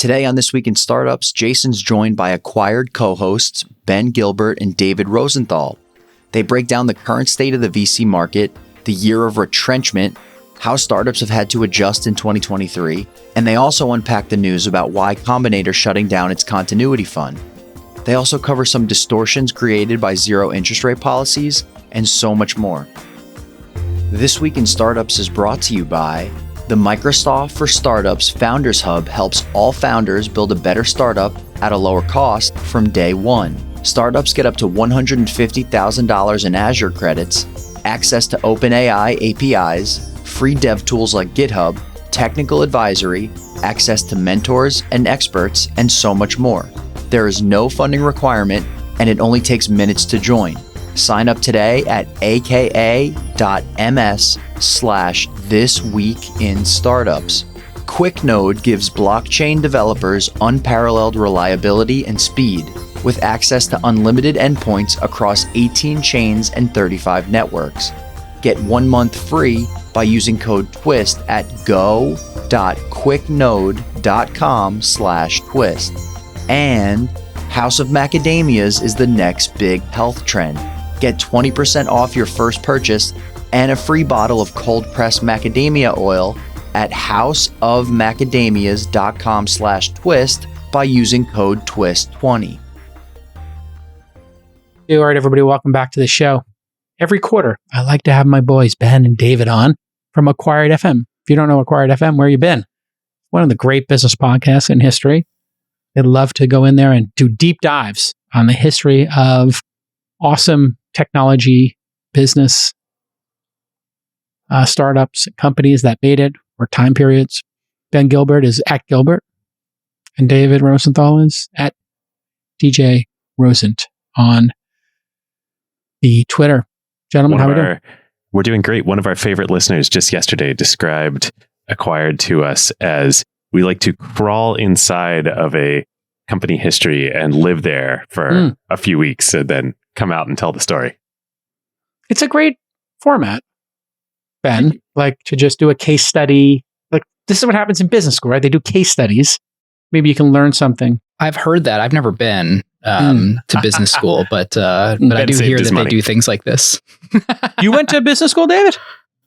Today on This Week in Startups, Jason's joined by Acquired co-hosts Ben Gilbert and David Rosenthal. They break down the current state of the VC market, the year of retrenchment, how startups have had to adjust in 2023, and they also unpack the news about why Combinator shutting down its continuity fund. They also cover some distortions created by zero interest rate policies and so much more. This Week in Startups is brought to you by the Microsoft for Startups Founders Hub helps all founders build a better startup at a lower cost from day one. Startups get up to $150,000 in Azure credits, access to OpenAI APIs, free dev tools like GitHub, technical advisory, access to mentors and experts, and so much more. There is no funding requirement, and it only takes minutes to join. Sign up today at aka.ms/thisweekinstartups. QuickNode gives blockchain developers unparalleled reliability and speed, with access to unlimited endpoints across 18 chains and 35 networks. Get 1 month free by using code TWIST at go.quicknode.com/twist. And House of Macadamias is the next big health trend. Get 20% off your first purchase and a free bottle of cold-pressed macadamia oil at houseofmacadamias.com/twist by using code TWIST20. All right, everybody, welcome back to the show. Every quarter, I like to have my boys, Ben and David, on from Acquired FM. If you don't know Acquired FM, where you been? One of the great business podcasts in history. They'd love to go in there and do deep dives on the history of awesome technology, business, startups, companies that made it, or time periods. Ben Gilbert is at Gilbert, and David Rosenthal is at DJ Rosent on the Twitter. Gentlemen, how are we doing? We're doing great. One of our favorite listeners just yesterday described Acquired to us as we like to crawl inside of a company history and live there for a few weeks and then come out and tell the story. It's a great format, Ben, like to just do a case study. Like this is what happens in business school, right? They do case studies. Maybe you can learn something. I've heard that. I've never been to business school, but I do hear that they do things like this. You went to business school, David?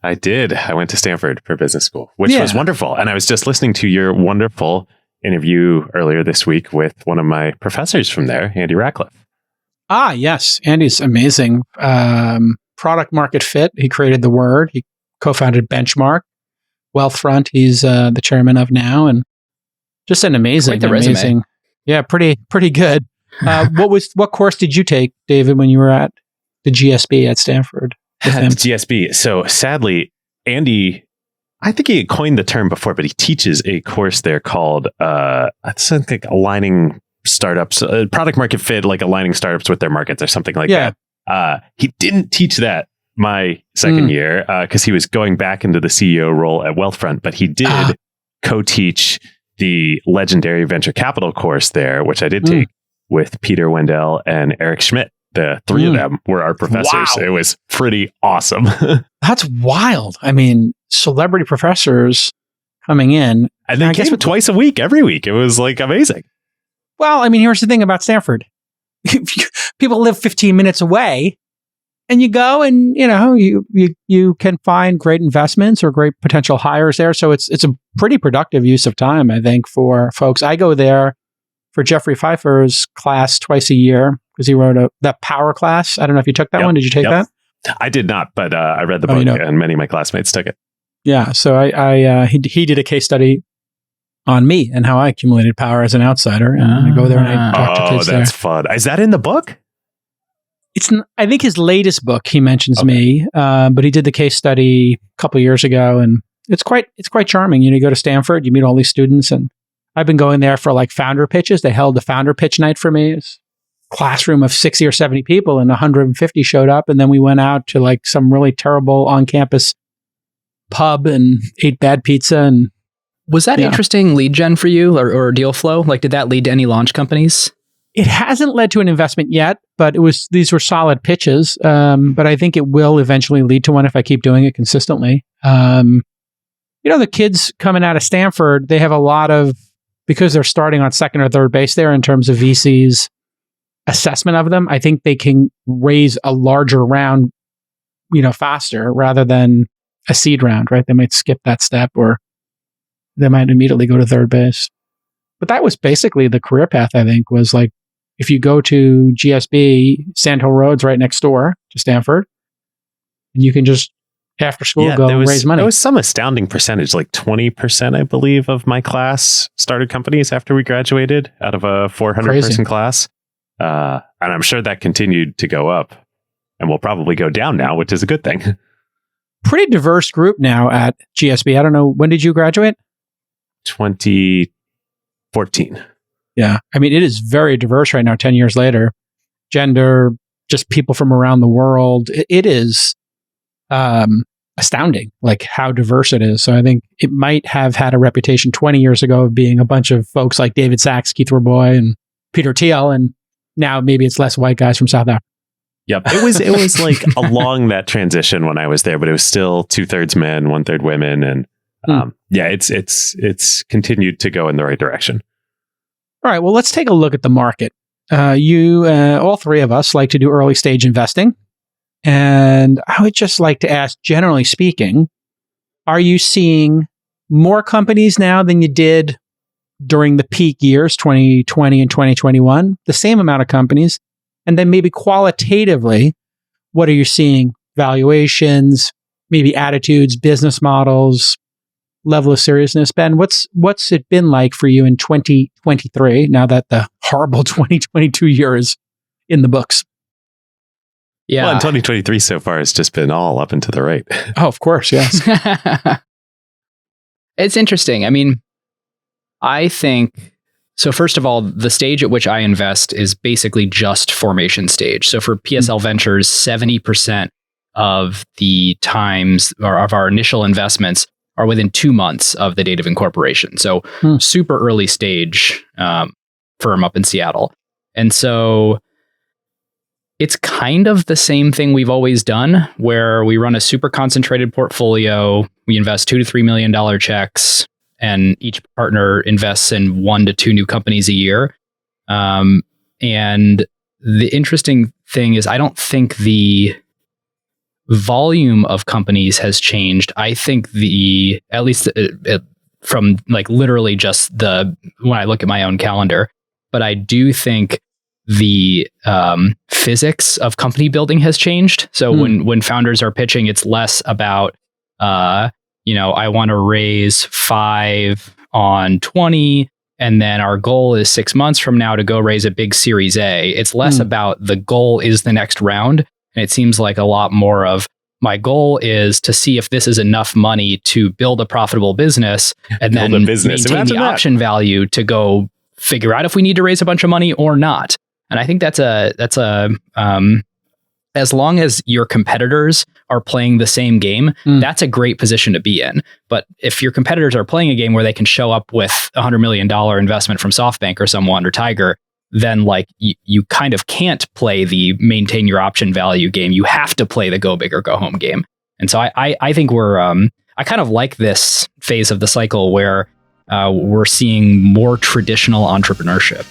I did. I went to Stanford for business school, which was wonderful. And I was just listening to your wonderful interview earlier this week with one of my professors from there, Andy Ratcliffe. Ah, yes. Andy's amazing. Product market fit. He created the word. He co-founded Benchmark. Wealthfront, he's the chairman of now. And just an amazing. Yeah, pretty good. What course did you take, David, when you were at the GSB at Stanford? GSB. So sadly, Andy, I think he coined the term before, but he teaches a course there called I think aligning startups, product market fit, like aligning startups with their markets or something like that. He didn't teach that my second year because he was going back into the CEO role at Wealthfront, but he did co-teach the legendary venture capital course there, which I did take with Peter Wendell and Eric Schmidt. The three of them were our professors. Wow. It was pretty awesome. That's wild. I mean, celebrity professors coming in. And they came twice a week, every week. It was like amazing. Well, I mean, here's the thing about Stanford. People live 15 minutes away and you go and, you can find great investments or great potential hires there. So it's a pretty productive use of time, I think, for folks. I go there for Jeffrey Pfeiffer's class twice a year because he wrote that power class. I don't know if you took that one. Did you take that? I did not, but I read the book and many of my classmates took it. Yeah. So he did a case study on me and how I accumulated power as an outsider. And I go there and I talk to kids there. Oh, that's fun. Is that in the book? I think his latest book, he mentions me, but he did the case study a couple of years ago, and it's quite charming. You go to Stanford, you meet all these students, and I've been going there for like founder pitches. They held a founder pitch night for me. It's a classroom of 60 or 70 people, and 150 showed up, and then we went out to like some really terrible on-campus pub and ate bad pizza. And was that interesting lead gen for you or deal flow? Like, did that lead to any launch companies? It hasn't led to an investment yet, but these were solid pitches. But I think it will eventually lead to one if I keep doing it consistently. The kids coming out of Stanford, they have a lot of because they're starting on second or third base there in terms of VC's assessment of them, I think they can raise a larger round, faster rather than a seed round, right? They might skip that step or they might immediately go to third base. But that was basically the career path, I think, was like, if you go to GSB, Sand Hill Road's right next door to Stanford, and you can just, after school, go and raise money. There was some astounding percentage, like 20%, I believe, of my class started companies after we graduated out of a 400-person class. And I'm sure that continued to go up and will probably go down now, which is a good thing. Pretty diverse group now at GSB. I don't know, when did you graduate? 2014. Yeah. I mean, it is very diverse right now, 10 years later. Gender, just people from around the world. It is astounding, like how diverse it is. So I think it might have had a reputation 20 years ago of being a bunch of folks like David Sachs, Keith Roboy, and Peter Thiel. And now maybe it's less white guys from South Africa. Yep. It was like along that transition when I was there, but it was still 2/3 men, 1/3 women. And it's continued to go in the right direction. All right, well, let's take a look at the market. All three of us like to do early stage investing. And I would just like to ask, generally speaking, are you seeing more companies now than you did during the peak years, 2020 and 2021? The same amount of companies? And then maybe qualitatively, what are you seeing? Valuations, maybe attitudes, business models, level of seriousness. Ben, what's it been like for you in 2023, now that the horrible 2022 year is in the books? Yeah. Well, in 2023 so far, it's just been all up and to the right. Oh, of course, yes. It's interesting. I mean, I think, so first of all, the stage at which I invest is basically just formation stage. So for PSL Ventures, 70% of the times or of our initial investments are within 2 months of the date of incorporation. So super early stage firm up in Seattle. And so it's kind of the same thing we've always done, where we run a super concentrated portfolio. We invest $2 to $3 million checks, and each partner invests in 1 to 2 new companies a year. And the interesting thing is, I don't think the volume of companies has changed. I think at least from like literally just when I look at my own calendar, but I do think the physics of company building has changed. So when founders are pitching, it's less about, I want to raise 5 on 20, and then our goal is 6 months from now to go raise a big Series A. It's less about the goal is the next round. And it seems like a lot more of, my goal is to see if this is enough money to build a profitable business and then maintain the option value to go figure out if we need to raise a bunch of money or not. And I think that's as long as your competitors are playing the same game, that's a great position to be in. But if your competitors are playing a game where they can show up with $100 million investment from SoftBank or someone or Tiger, then like you kind of can't play the maintain your option value game. You have to play the go big or go home game. And so I think I kind of like this phase of the cycle where we're seeing more traditional entrepreneurship.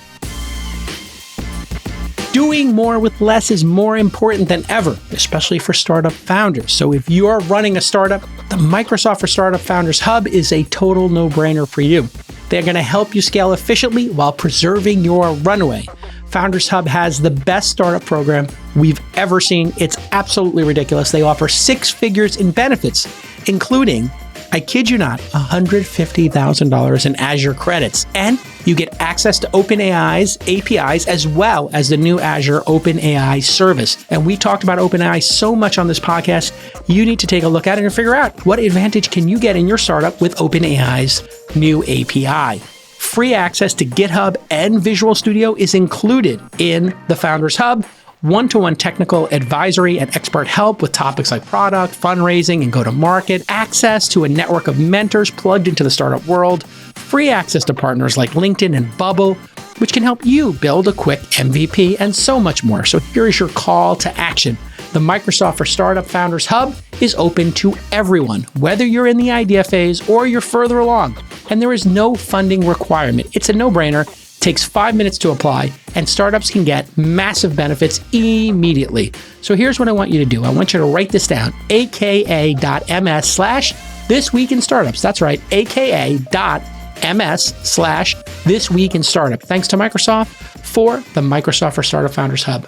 Doing more with less is more important than ever, especially for startup founders. So if you are running a startup, the Microsoft for Startup Founders Hub is a total no-brainer for you. They're going to help you scale efficiently while preserving your runway. Founders Hub has the best startup program we've ever seen. It's absolutely ridiculous. They offer 6 figures in benefits, including, I kid you not, $150,000 in Azure credits. And you get access to OpenAI's APIs as well as the new Azure OpenAI service. And we talked about OpenAI so much on this podcast, you need to take a look at it and figure out what advantage can you get in your startup with OpenAI's new API. Free access to GitHub and Visual Studio is included in the Founders Hub. One-to-one technical advisory and expert help with topics like product, fundraising, and go-to-market, access to a network of mentors plugged into the startup world, free access to partners like LinkedIn and Bubble, which can help you build a quick MVP, and so much more. So here is your call to action. The Microsoft for Startup Founders Hub is open to everyone, whether you're in the idea phase or you're further along. and there is no funding requirement. It's a no-brainer, takes 5 minutes to apply, and startups can get massive benefits immediately. So here's what I want you to do. I want you to write this down, aka.ms/thisweekinstartups. That's right, aka.ms/thisweekinstartup. Thanks to Microsoft for the Microsoft for Startup Founders Hub.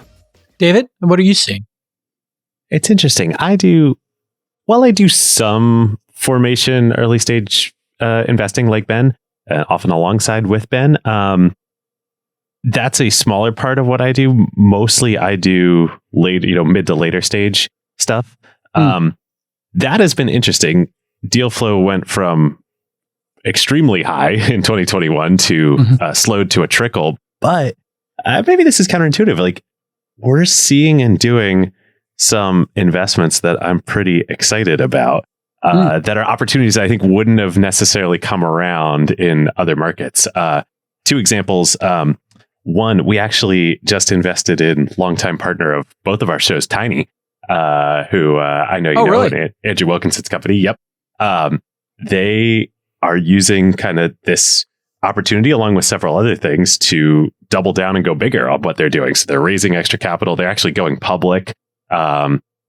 David, what are you seeing? It's interesting. I do some formation early stage investing like Ben, often alongside with Ben. That's a smaller part of what I do. Mostly I do mid to later stage stuff. That has been interesting. Deal flow went from extremely high in 2021 to slowed to a trickle. But maybe this is counterintuitive. Like, we're seeing and doing some investments that I'm pretty excited about. That are opportunities that I think wouldn't have necessarily come around in other markets. 2 examples. One, we actually just invested in longtime partner of both of our shows, Tiny, who I know you know, really? Andrew Wilkinson's company. Yep. They are using kind of this opportunity along with several other things to double down and go bigger on what they're doing. So they're raising extra capital. They're actually going public.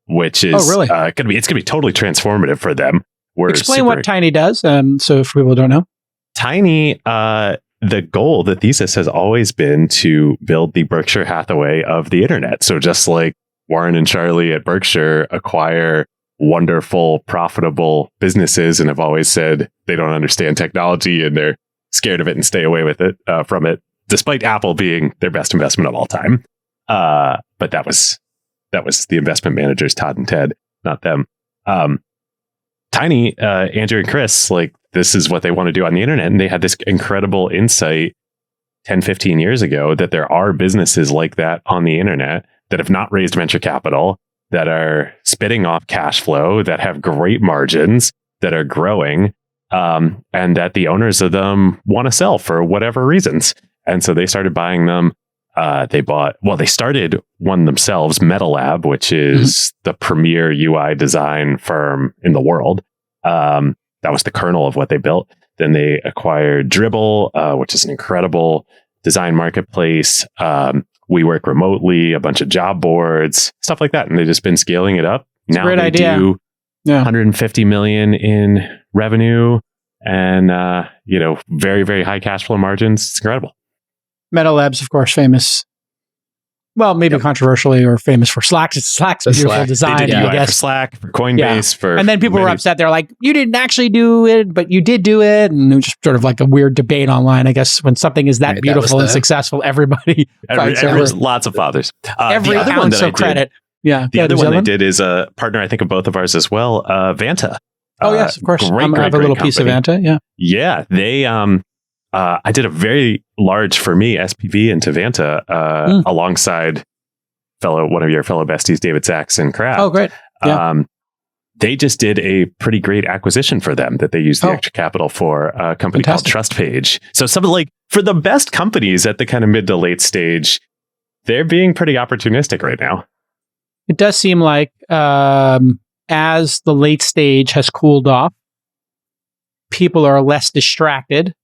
Which is really? It's gonna be totally transformative for them. Explain what Tiny does, so if people don't know. Tiny, the goal, the thesis has always been to build the Berkshire Hathaway of the internet. So just like Warren and Charlie at Berkshire acquire wonderful, profitable businesses and have always said they don't understand technology and they're scared of it and stay away with it from it, despite Apple being their best investment of all time. But that was the investment managers, Todd and Ted, not them. Tiny, Andrew and Chris, like, this is what they want to do on the internet. And they had this incredible insight 10, 15 years ago that there are businesses like that on the internet that have not raised venture capital, that are spitting off cash flow, that have great margins, that are growing, and that the owners of them want to sell for whatever reasons. And so they started buying them. They started one themselves, MetaLab, which is the premier UI design firm in the world. That was the kernel of what they built. Then they acquired Dribble, which is an incredible design marketplace. We work remotely, a bunch of job boards, stuff like that. And they've just been scaling it up. It's now a great idea. Do 150 million in revenue and, very, very high cash flow margins. It's incredible. MetaLab's, of course, famous. Well, maybe controversially, or famous for Slack. Slack's a beautiful design. They did I UI guess for Slack, for Coinbase, for. And then people were upset. They're like, "You didn't actually do it, but you did do it," and it was just sort of like a weird debate online. I guess when something is that beautiful and successful, everybody fights over lots of fathers. Every ounce of credit. The other one they did is a partner, I think, of both of ours as well. Vanta. Oh yes, of course. I have a little piece of Vanta. Yeah. Yeah, they. I did a very large, for me, SPV into Vanta alongside one of your fellow besties, David Sachs and Kraft. Oh, great. Yeah. They just did a pretty great acquisition for them that they used the extra capital for, a company called TrustPage. So something like, for the best companies at the kind of mid to late stage, they're being pretty opportunistic right now. It does seem like as the late stage has cooled off, people are less distracted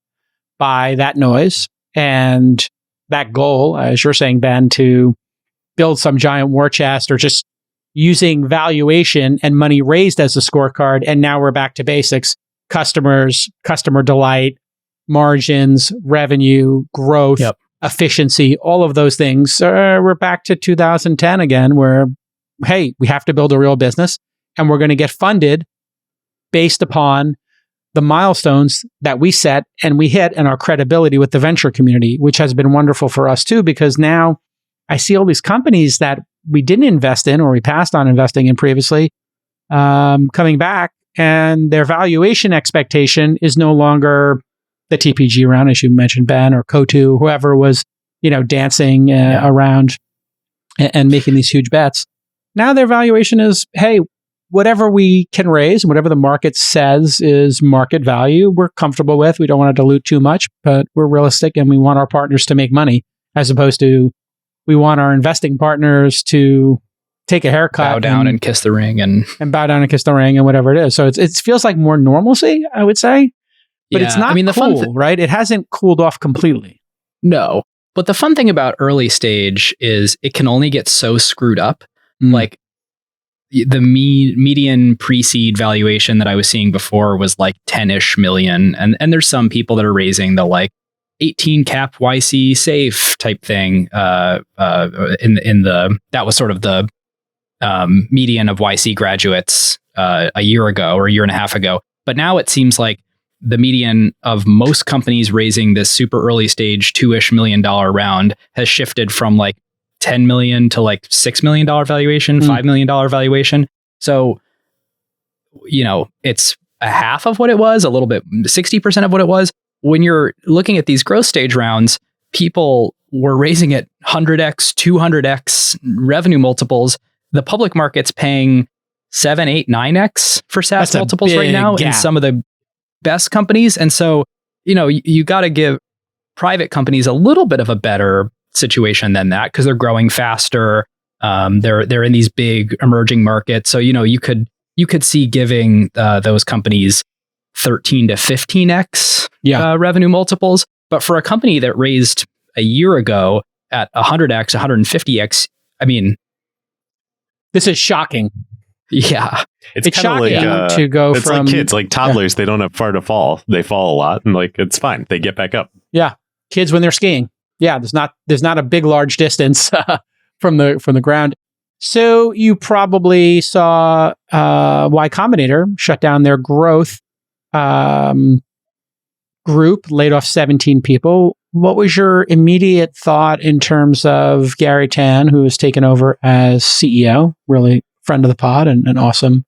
by that noise and that goal, as you're saying, Ben, to build some giant war chest, or just using valuation and money raised as a scorecard. And now we're back to basics: customers, customer delight, margins, revenue, growth, efficiency, all of those things. We're back to 2010 again, where, hey, we have to build a real business and we're going to get funded based upon the milestones that we set and we hit, and our credibility with the venture community, which has been wonderful for us too, because now I see all these companies that we didn't invest in, or we passed on investing in previously, coming back, and their valuation expectation is no longer the TPG round, as you mentioned, Ben, or Cotu, whoever was, dancing around and making these huge bets. Now their valuation is, hey, whatever we can raise, whatever the market says is market value, we're comfortable with. We don't want to dilute too much, but we're realistic and we want our partners to make money, as opposed to we want our investing partners to take a haircut, bow down and kiss the ring, and bow down and kiss the ring, and whatever it is. So it feels like more normalcy, I would say. But it's not cool, right? It hasn't cooled off completely. No. But the fun thing about early stage is it can only get so screwed up. Like the median pre-seed valuation that I was seeing before was like 10-ish million. And there's some people that are raising the like 18 cap YC safe type thing. That was sort of the median of YC graduates a year ago or a year and a half ago. But now it seems like the median of most companies raising this super early stage $2-ish million round has shifted from like 10 million to like $6 million valuation, $5 million valuation. So, it's a half of what it was, a little bit, 60% of what it was. When you're looking at these growth stage rounds, people were raising at 100x, 200x revenue multiples. The public market's paying 7, 8, 9x for SaaS multiples right now in some of the best companies. And so, you got to give private companies a little bit of a better situation than that because they're growing faster. They're in these big emerging markets. So, you could see giving those companies 13 to 15x revenue multiples. But for a company that raised a year ago at 100x, 150x, I mean, this is shocking. Yeah. It's shocking to go it's from... like kids, like toddlers, they don't have far to fall. They fall a lot and like, it's fine. They get back up. Yeah. Kids when they're skiing. Yeah. There's not a big, large distance from the ground. So you probably saw Y Combinator shut down their growth group, laid off 17 people. What was your immediate thought in terms of Gary Tan, who has taken over as CEO? Really friend of the pod and an awesome.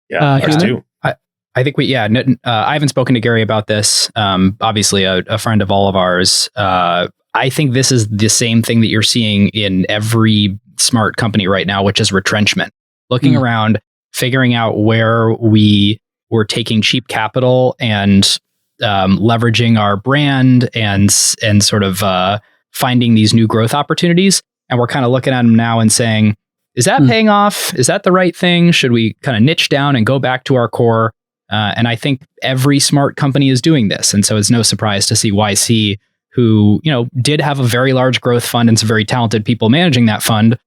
Yeah, ours too. I think I haven't spoken to Gary about this. Obviously a friend of all of ours. I think this is the same thing that you're seeing in every smart company right now, which is retrenchment. Looking around, figuring out where we were taking cheap capital and leveraging our brand and sort of finding these new growth opportunities. And we're kind of looking at them now and saying, is that paying off? Is that the right thing? Should we kind of niche down and go back to our core? And I think every smart company is doing this. And so it's no surprise to see YC, who, did have a very large growth fund and some very talented people managing that fund.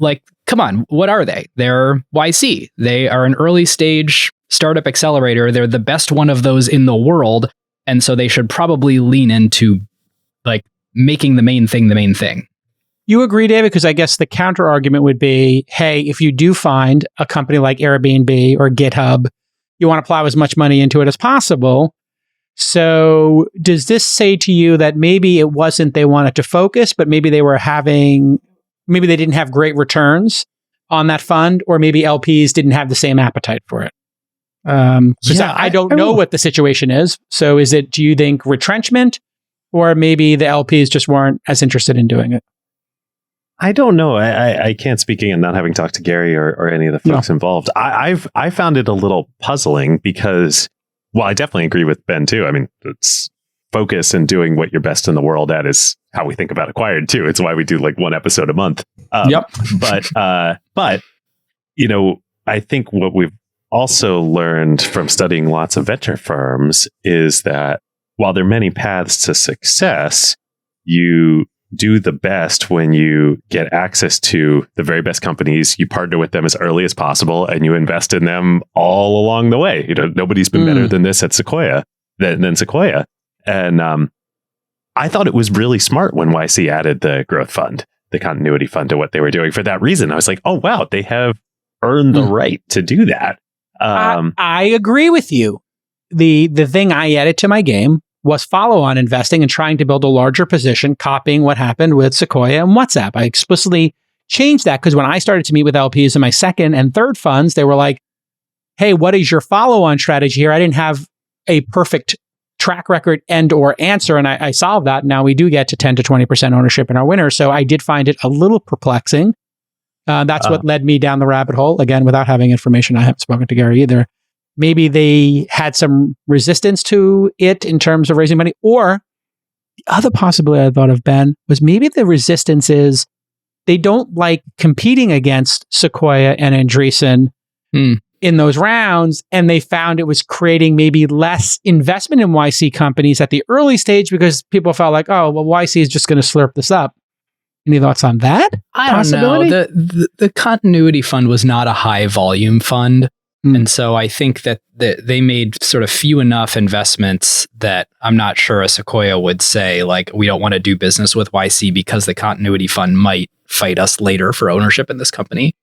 Like, come on, what are they? They're YC. They are an early stage startup accelerator. They're the best one of those in the world. And so they should probably lean into like making the main thing. You agree, David? Because I guess the counter argument would be, hey, if you do find a company like Airbnb or GitHub, you want to plow as much money into it as possible. So does this say to you that maybe it wasn't they wanted to focus, but maybe they didn't have great returns on that fund, or maybe LPs didn't have the same appetite for it? Because I don't know what the situation is. So do you think retrenchment, or maybe the LPs just weren't as interested in doing it? I don't know. I can't speak again, not having talked to Gary or any of the folks involved. I found it a little puzzling because, well, I definitely agree with Ben too. I mean, it's focus and doing what you're best in the world at is how we think about Acquired too. It's why we do like one episode a month. But I think what we've also learned from studying lots of venture firms is that while there are many paths to success, you do the best when you get access to the very best companies, you partner with them as early as possible, and you invest in them all along the way. Nobody's been better than this at Sequoia than Sequoia. And I thought it was really smart when YC added the growth fund, the continuity fund, to what they were doing for that reason. I was like, oh, wow, they have earned the right to do that. I agree with you. The thing I added to my game was follow-on investing and trying to build a larger position, copying what happened with Sequoia and WhatsApp. I explicitly changed that because when I started to meet with LPs in my second and third funds, they were like, hey, what is your follow-on strategy here? I didn't have a perfect track record and or answer, and I solved that. Now we do get to 10 to 20% ownership in our winners. So I did find it a little perplexing. That's what led me down the rabbit hole. Again, without having information, I haven't spoken to Gary either. Maybe they had some resistance to it in terms of raising money. Or the other possibility I thought of, Ben, was maybe the resistance is they don't like competing against Sequoia and Andreessen in those rounds, and they found it was creating maybe less investment in YC companies at the early stage because people felt like, oh, well, YC is just going to slurp this up. Any thoughts on that? I don't know. The continuity fund was not a high volume fund. And so I think that they made sort of few enough investments that I'm not sure a Sequoia would say, like, we don't want to do business with YC because the continuity fund might fight us later for ownership in this company.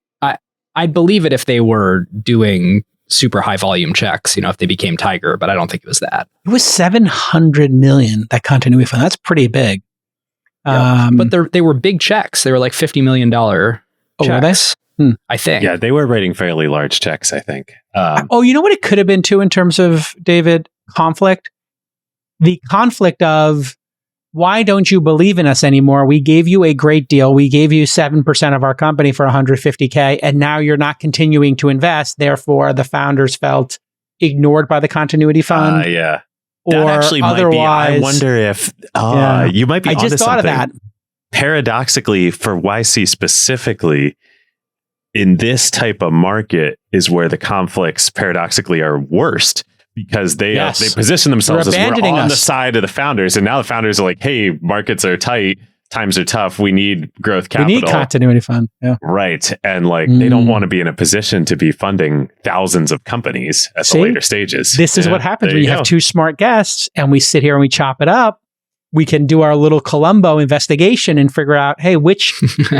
I'd believe it if they were doing super high volume checks, if they became Tiger, but I don't think it was that. It was $700 million, that continuity fund. That's pretty big. But they were big checks. They were like $50 million checks, I think. Yeah, they were writing fairly large checks, I think. You know what it could have been too in terms of, David, conflict? The conflict of, why don't you believe in us anymore? We gave you a great deal. We gave you 7% of our company for $150K, and now you're not continuing to invest. Therefore, the founders felt ignored by the continuity fund. Yeah. Or that actually might be. I wonder if you might be. I just thought of that. Paradoxically, for YC specifically, in this type of market is where the conflicts paradoxically are worst, because they position themselves as we're on the side of the founders, and now the founders are like, hey, markets are tight, times are tough, we need growth capital, we need continuity fund, right? And they don't want to be in a position to be funding thousands of companies at the later stages. This is what happens when you have two smart guests and we sit here and we chop it up. We can do our little Columbo investigation and figure out, hey, which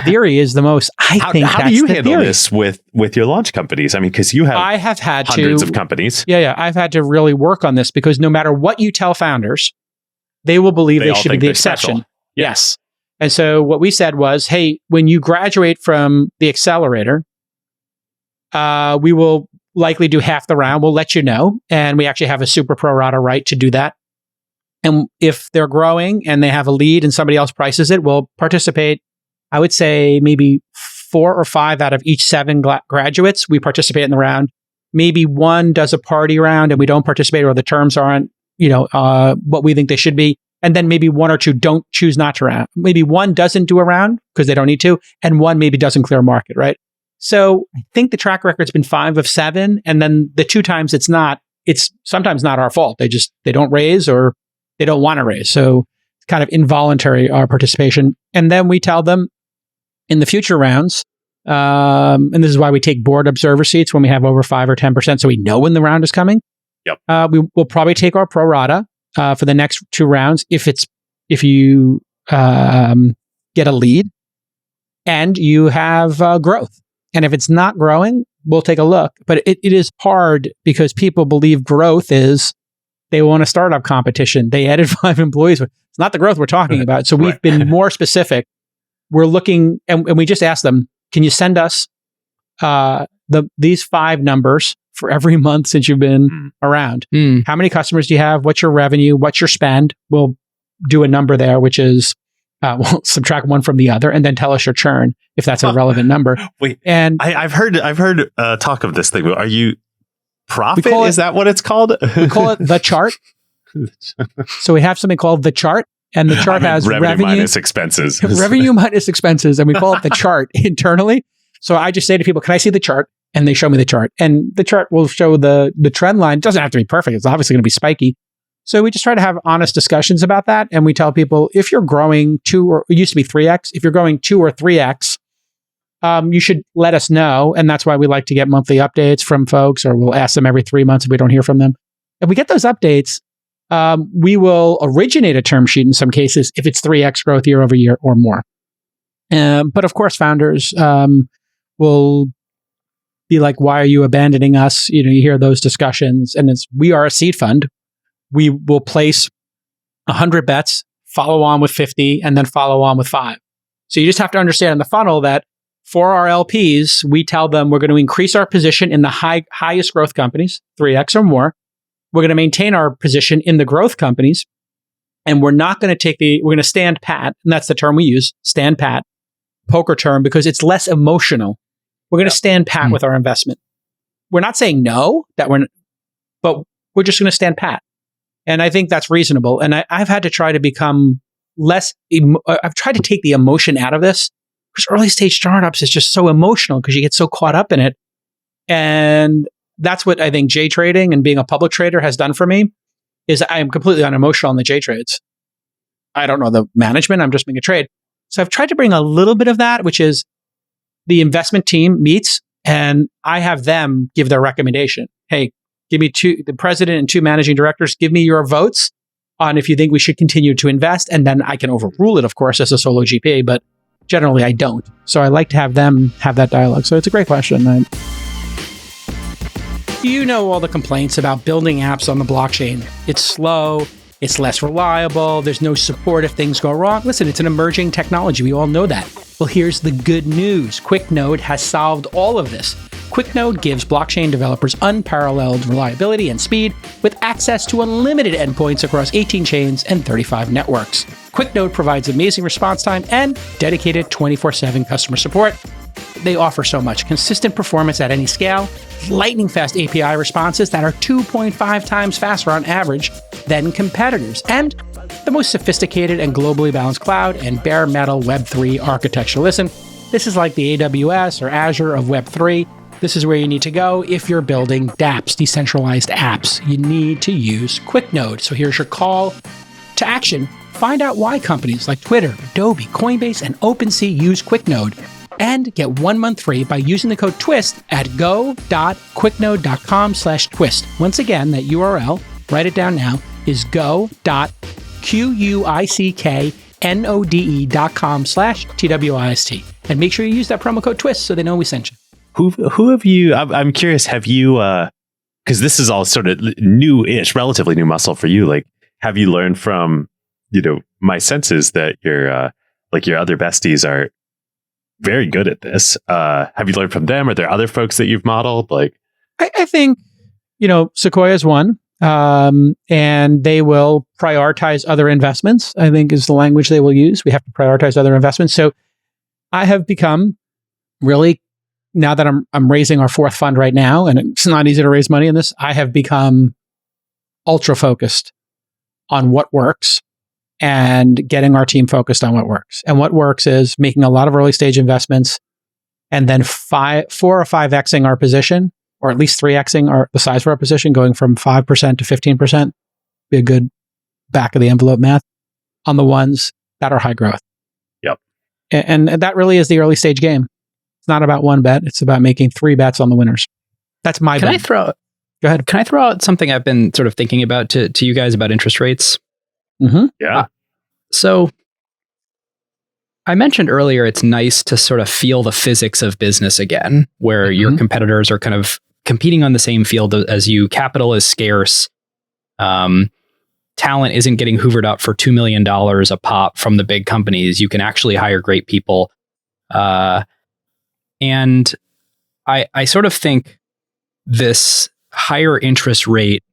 theory is the most. How do you handle this with your launch companies? I mean, because I have had hundreds of companies. Yeah. I've had to really work on this, because no matter what you tell founders, they will believe they should be the exception. Yes. And so what we said was, hey, when you graduate from the accelerator, we will likely do half the round. We'll let you know. And we actually have a super pro rata right to do that. And if they're growing and they have a lead and somebody else prices it, we'll participate. I would say maybe 4 or 5 out of each 7 graduates, we participate in the round. Maybe 1 does a party round and we don't participate, or the terms aren't, what we think they should be. And then maybe 1 or 2 choose not to round. Maybe 1 doesn't do a round because they don't need to, and 1 maybe doesn't clear market, right? So I think the track record's been 5 of 7. And then the 2 times it's sometimes not our fault. They don't raise, or they don't want to raise. So it's kind of involuntary, our participation. And then we tell them in the future rounds, and this is why we take board observer seats when we have over 5 or 10%, so we know when the round is coming. Yep. We will probably take our pro rata for the next 2 rounds if you get a lead and you have growth. And if it's not growing, we'll take a look. But it is hard because people believe growth is, they want a startup competition. They added 5 employees. It's not the growth we're talking about. So we've been more specific. We're looking, and we just asked them, can you send us these 5 numbers for every month since you've been around? How many customers do you have? What's your revenue? What's your spend? We'll do a number there, which is, we'll subtract one from the other, and then tell us your churn if that's a relevant number. Wait, and I've heard talk of this thing. Are you profit? Is that what it's called? We call it the chart. So we have something called the chart, and the chart has revenue minus expenses. Revenue minus expenses, and we call it the chart internally. So I just say to people, can I see the chart? And they show me the chart. And the chart will show the trend line. It doesn't have to be perfect. It's obviously going to be spiky. So we just try to have honest discussions about that. And we tell people, if you're growing 2, or it used to be 3x, if you're growing 2 or 3x, you should let us know. And that's why we like to get monthly updates from folks, or we'll ask them every 3 months if we don't hear from them. If we get those updates, we will originate a term sheet in some cases if it's 3x growth year over year or more. But of course, founders will be like, why are you abandoning us? You hear those discussions, and we are a seed fund. We will place 100 bets, follow on with 50, and then follow on with 5. So you just have to understand in the funnel that for our LPs, we tell them we're going to increase our position in the highest growth companies, 3x or more. We're going to maintain our position in the growth companies, and we're not going to we're going to stand pat, and that's the term we use, stand pat, poker term, because it's less emotional. We're going to stand pat with our investment. We're not saying no, but we're just going to stand pat. And I think that's reasonable. And I've had to try to become less, I've tried to take the emotion out of this, because early stage startups is just so emotional because you get so caught up in it. And that's what I think J trading and being a public trader has done for me, is I am completely unemotional on the J trades. I don't know the management. I'm just making a trade. So I've tried to bring a little bit of that, which is the investment team meets and I have them give their recommendation. Hey, give me the president and 2 managing directors, give me your votes on if you think we should continue to invest. And then I can overrule it, of course, as a solo GP, but generally I don't. So I like to have them have that dialogue. So it's a great question. You know all the complaints about building apps on the blockchain. It's slow. It's less reliable. There's no support if things go wrong. Listen, it's an emerging technology. We all know that. Well, here's the good news. QuickNode has solved all of this. QuickNode gives blockchain developers unparalleled reliability and speed with access to unlimited endpoints across 18 chains and 35 networks. QuickNode provides amazing response time and dedicated 24/7 customer support. They offer so much consistent performance at any scale, lightning-fast API responses that are 2.5 times faster on average than competitors, and the most sophisticated and globally balanced cloud and bare metal Web3 architecture. Listen, this is like the AWS or Azure of Web3. This is where you need to go if you're building dApps, decentralized apps. You need to use QuickNode. So here's your call to action. Find out why companies like Twitter, Adobe, Coinbase, and OpenSea use QuickNode. And get 1 month free by using the code TWIST at go.quicknode.com/twist. Once again, that URL, write it down now, is go.quicknode.com/TWIST. And make sure you use that promo code TWIST so they know we sent you. Who have you, I'm curious, have you, because this is all sort of new-ish, relatively new muscle for you, like, have you learned from, my sense is that your other besties are very good at this. Have you learned from them? Are there other folks that you've modeled? I think, Sequoia's one, and they will prioritize other investments, I think is the language they will use. We have to prioritize other investments. So I have become really, now that I'm raising our 4th fund right now, and it's not easy to raise money in this, I have become ultra focused on what works and getting our team focused on what works. And what works is making a lot of early stage investments and then 4 or 5xing our position, or at least 3xing the size of our position, going from 5% to 15%, be a good back of the envelope math, on the ones that are high growth. Yep. And that really is the early stage game. It's not about one bet. It's about making 3 bets on the winners. That's my bet. Go ahead. Can I throw out something I've been sort of thinking about to you guys about interest rates? Mm-hmm. Yeah. So I mentioned earlier, it's nice to sort of feel the physics of business again, where your competitors are kind of competing on the same field as you. Capital is scarce. Talent isn't getting hoovered up for $2 million a pop from the big companies. You can actually hire great people. And I sort of think this higher interest rate,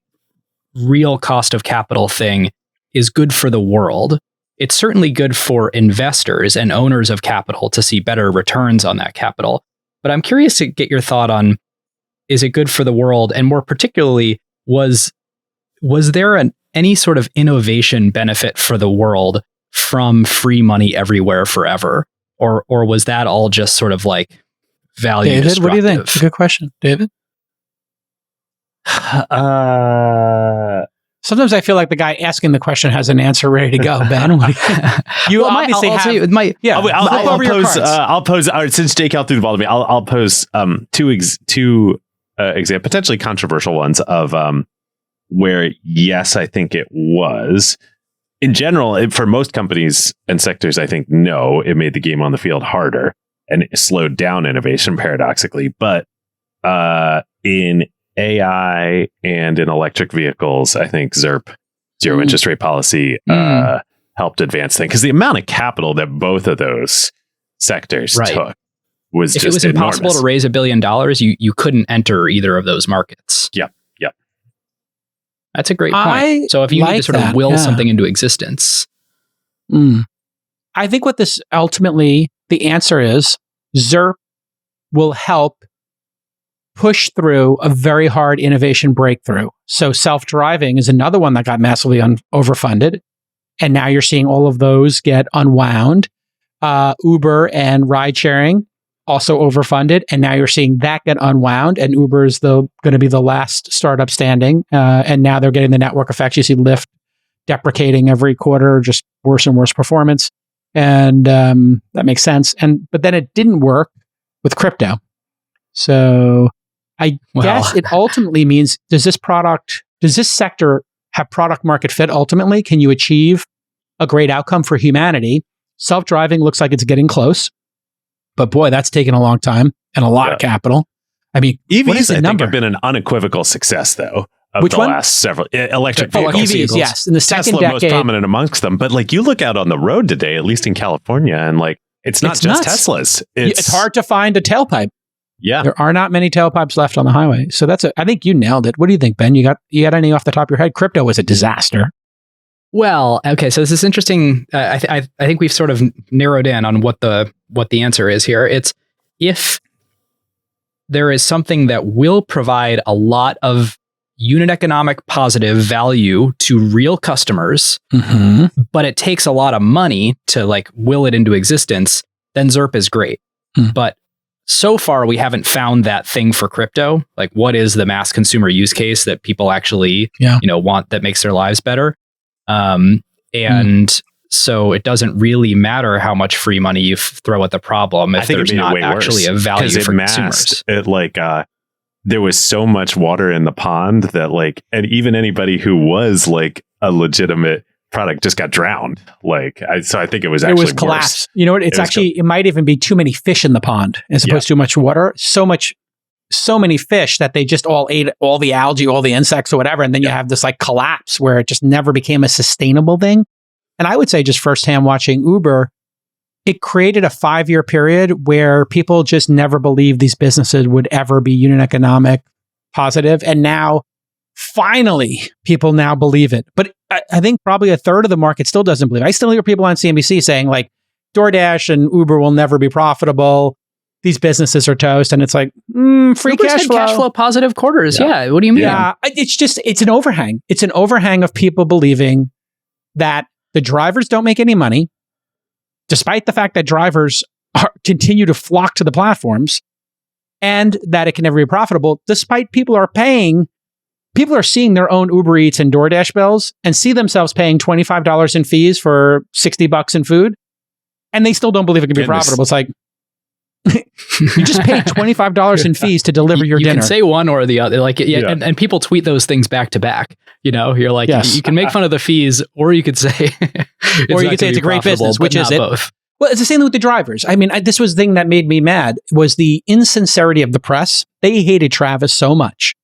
real cost of capital thing is good for the world. It's certainly good for investors and owners of capital to see better returns on that capital. But I'm curious to get your thought on, is it good for the world? And more particularly, was there any sort of innovation benefit for the world from free money everywhere forever? Or was that all just sort of like value David, destructive? what do you think? It's a good question. David? Sometimes I feel like the guy asking the question has an answer ready to go. Ben, you obviously have. I'll pose. Since Jake out through the ball to me, I'll pose two potentially controversial ones of where yes, I think it was. In general, for most companies and sectors, I think no, it made the game on the field harder and it slowed down innovation paradoxically. But in AI and in electric vehicles, I think ZIRP, zero interest rate policy, helped advance things, because the amount of capital that both of those sectors took was just if it was enormous. Impossible to raise $1 billion, you couldn't enter either of those markets. Yep. That's a great point. So if you need to sort of will something into existence. I think what this ultimately, the answer is, ZIRP will help push through a very hard innovation breakthrough. So self-driving is another one that got massively overfunded. And now you're seeing all of those get unwound. Uber and ride sharing also overfunded, and now you're seeing that get unwound, and Uber is going to be the last startup standing, and now they're getting the network effects. You see Lyft deprecating every quarter, just worse and worse performance, and that makes sense. But then it didn't work with crypto, so I guess it ultimately means, does this sector have product market fit ultimately? Can you achieve a great outcome for humanity? Self-driving looks like it's getting close, but boy, that's taken a long time and a lot of capital. I mean, EVs, I think, have been an unequivocal success, though, of Which the one? last several electric vehicles. EVs, yes. In the second Tesla decade, most prominent amongst them. But like, you look out on the road today, at least in California, and like, it's not just nuts. Teslas. It's hard to find a tailpipe. Yeah. There are not many tailpipes left on the highway. So I think you nailed it. What do you think, Ben? You got any off the top of your head? Crypto was a disaster. Well, okay, so this is interesting. I think we've sort of narrowed in on what the answer is here. It's if there is something that will provide a lot of unit economic positive value to real customers, but it takes a lot of money to like will it into existence, then ZIRP is great. But so far, we haven't found that thing for crypto. Like, what is the mass consumer use case that people actually want that makes their lives better? So it doesn't really matter how much free money you throw at the problem if there's not actually a value for consumers. There was so much water in the pond that like, and even anybody who was like a legitimate product just got drowned. So I think it was actually collapse. Worse. You know what? It might even be too many fish in the pond as opposed to too much water. So many fish that they just all ate all the algae, all the insects or whatever. And then you have this like collapse where it just never became a sustainable thing. And I would say, just firsthand watching Uber, it created a 5-year period where people just never believed these businesses would ever be unit economic positive. And now finally people now believe it. But I think probably a third of the market still doesn't believe it. I still hear people on CNBC saying like DoorDash and Uber will never be profitable. These businesses are toast, and it's like free cash flow positive quarters. Yeah. What do you mean? Yeah, it's an overhang. It's an overhang of people believing that the drivers don't make any money, despite the fact that drivers continue to flock to the platforms, and that it can never be profitable. Despite people are seeing their own Uber Eats and DoorDash bills and see themselves paying $25 in fees for $60 in food, and they still don't believe it can be profitable. It's like, you just paid $25 in fees to deliver your dinner. You can say one or the other. And people tweet those things back to back. You know, you're like, you can make fun of the fees, or you could say, it's a great business, which is it. Both. Well, it's the same with the drivers. I mean, this was the thing that made me mad was the insincerity of the press. They hated Travis so much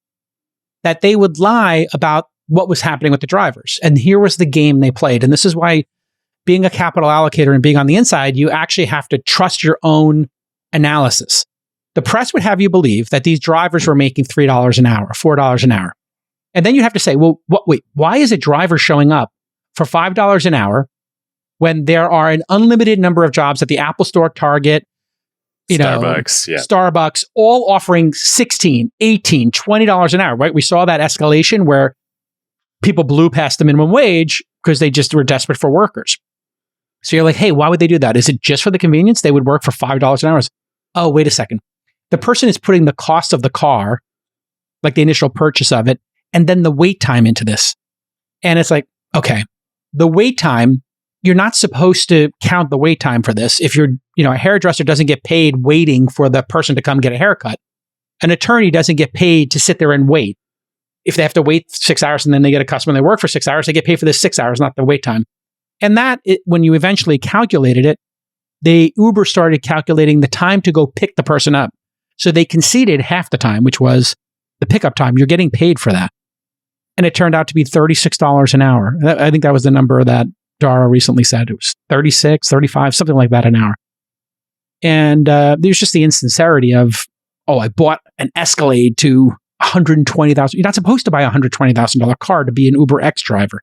that they would lie about what was happening with the drivers. And here was the game they played. And this is why being a capital allocator and being on the inside, you actually have to trust your own analysis. The press would have you believe that these drivers were making $3 an hour, $4 an hour. And then you have to say, well, wait, why is a driver showing up for $5 an hour when there are an unlimited number of jobs at the Apple Store, Target, Starbucks, all offering $16, $18, $20 an hour, right? We saw that escalation where people blew past the minimum wage because they just were desperate for workers. So you're like, hey, why would they do that? Is it just for the convenience? They would work for $5 an hour. Oh, wait a second. The person is putting the cost of the car, like the initial purchase of it, and then the wait time into this. And it's like, okay, the wait time, you're not supposed to count the wait time for this. If a hairdresser doesn't get paid waiting for the person to come get a haircut, an attorney doesn't get paid to sit there and wait. If they have to wait 6 hours and then they get a customer and they work for 6 hours, they get paid for the 6 hours, not the wait time. And when you eventually calculated it, Uber started calculating the time to go pick the person up. So they conceded half the time, which was the pickup time. You're getting paid for that. And it turned out to be $36 an hour. I think that was the number that Dara recently said. It was 36, 35, something like that an hour. And there's just the insincerity of, I bought an Escalade to $120,000. You're not supposed to buy a $120,000 car to be an Uber X driver.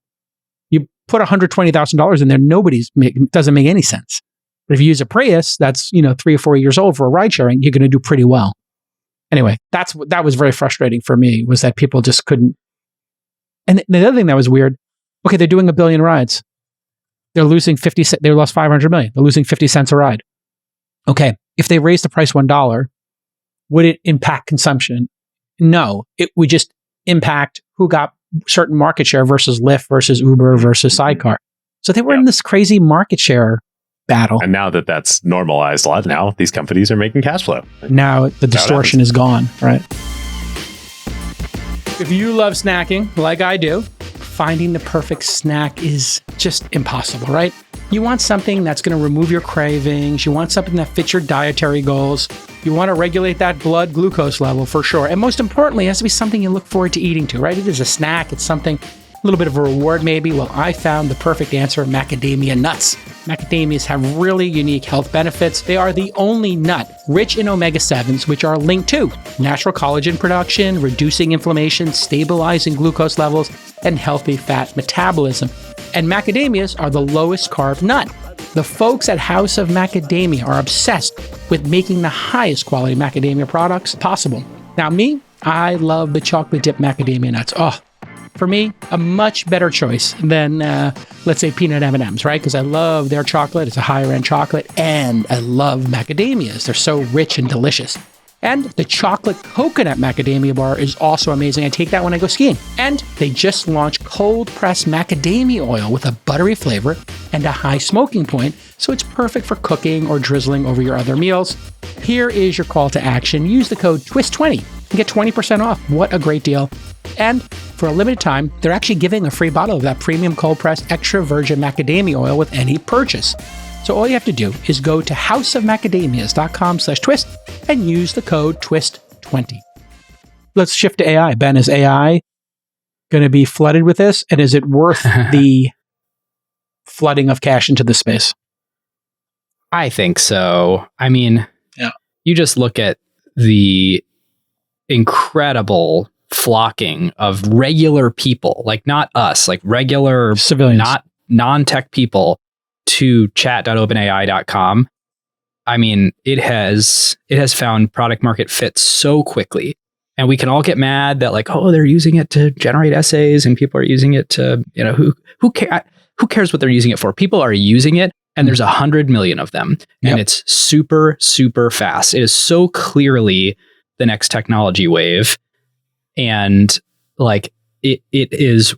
You put $120,000 in there, doesn't make any sense. But if you use a Prius that's 3 or 4 years old for a ride sharing, you're going to do pretty well. Anyway, that was very frustrating for me, was that people just couldn't. And the other thing that was weird, okay, they're doing 1 billion rides. They're losing 50 cents. They lost 500 million. They're losing 50 cents a ride. Okay, if they raise the price $1, would it impact consumption? No, it would just impact who got certain market share versus Lyft versus Uber versus Sidecar. So they were in this crazy market share battle. And now that that's normalized a lot, now these companies are making cash flow. Now the distortion is gone, right? If you love snacking like I do, finding the perfect snack is just impossible, right? You want something that's going to remove your cravings. You want something that fits your dietary goals. You want to regulate that blood glucose level for sure. And most importantly, it has to be something you look forward to eating to, right? It is a snack. It's something, a little bit of a reward maybe. Well, I found the perfect answer, macadamia nuts. Macadamias have really unique health benefits. They are the only nut rich in omega-7s, which are linked to natural collagen production, reducing inflammation, stabilizing glucose levels, and healthy fat metabolism. And macadamias are the lowest carb nut. The folks at House of Macadamia are obsessed with making the highest quality macadamia products possible. Now me, I love the chocolate dipped macadamia nuts. Oh, for me, a much better choice than, let's say, peanut M&Ms, right? Because I love their chocolate. It's a higher end chocolate. And I love macadamias. They're so rich and delicious. And the chocolate coconut macadamia bar is also amazing. I take that when I go skiing. And they just launched cold pressed macadamia oil with a buttery flavor and a high smoking point. So it's perfect for cooking or drizzling over your other meals. Here is your call to action. Use the code TWIST20 and get 20% off. What a great deal. And for a limited time, they're actually giving a free bottle of that premium cold pressed extra virgin macadamia oil with any purchase. So all you have to do is go to houseofmacadamias.com/twist and use the code TWIST20. Let's shift to AI. Ben, is AI going to be flooded with this? And is it worth the flooding of cash into the space? I think so. I mean, you just look at the incredible flocking of regular people, like not us, like regular civilians, not non-tech people, to chat.openai.com. I mean, it has found product market fit so quickly. And we can all get mad that like, oh, they're using it to generate essays and people are using it to, who cares what they're using it for? People are using it and there's 100 million of them. And it's super, super fast. It is so clearly the next technology wave. And like it is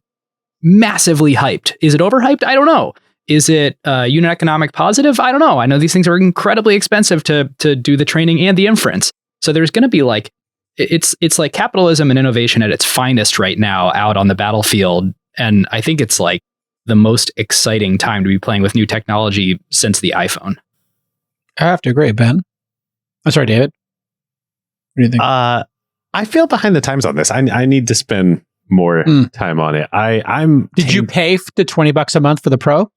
massively hyped. Is it overhyped? I don't know. Is it unit economic positive? I don't know. I know these things are incredibly expensive to do the training and the inference. So there's going to be like, it's like capitalism and innovation at its finest right now out on the battlefield. And I think it's like the most exciting time to be playing with new technology since the iPhone. I have to agree, Ben. I'm sorry, David. What do you think? I feel behind the times on this. I need to spend more time on it. Did you pay the $20 a month for the Pro?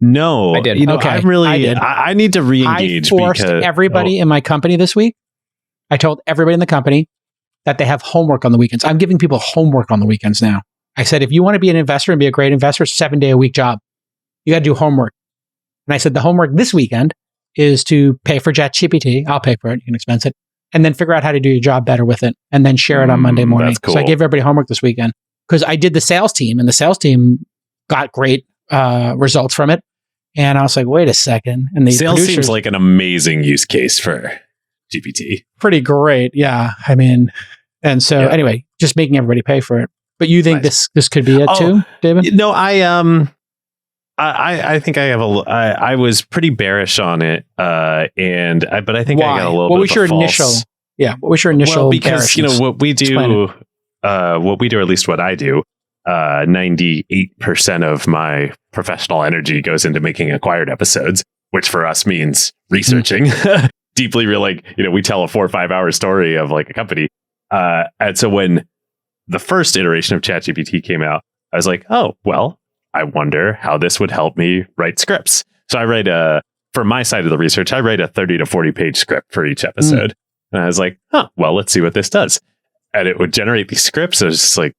No, I did. Okay. I need to re-engage. I forced everybody in my company this week. I told everybody in the company that they have homework on the weekends. I'm giving people homework on the weekends now. I said, if you want to be an investor and be a great investor, it's a 7-day-a-week job. You got to do homework. And I said, the homework this weekend is to pay for ChatGPT. I'll pay for it. You can expense it. And then figure out how to do your job better with it. And then share it on Monday morning. That's cool. So I gave everybody homework this weekend because I did the sales team and the sales team got great results from it. And I was like, wait a second. And the sales seems like an amazing use case for GPT. Pretty great. Yeah. I mean, and so anyway, just making everybody pay for it. But you think this could be it too, David? No, I think I have I was pretty bearish on it. But I think I got a little what bit was of your a false. initial? Yeah. What was your initial? Well, because what we do, or at least what I do, 98% of my professional energy goes into making acquired episodes, which for us means researching deeply real, like, we tell a 4 or 5 hour story of like a company. And so when the first iteration of ChatGPT came out, I was like, oh, well, I wonder how this would help me write scripts. So I write for my side of the research, I write a 30 to 40 page script for each episode. And I was like, well, let's see what this does. And it would generate these scripts. I was just like,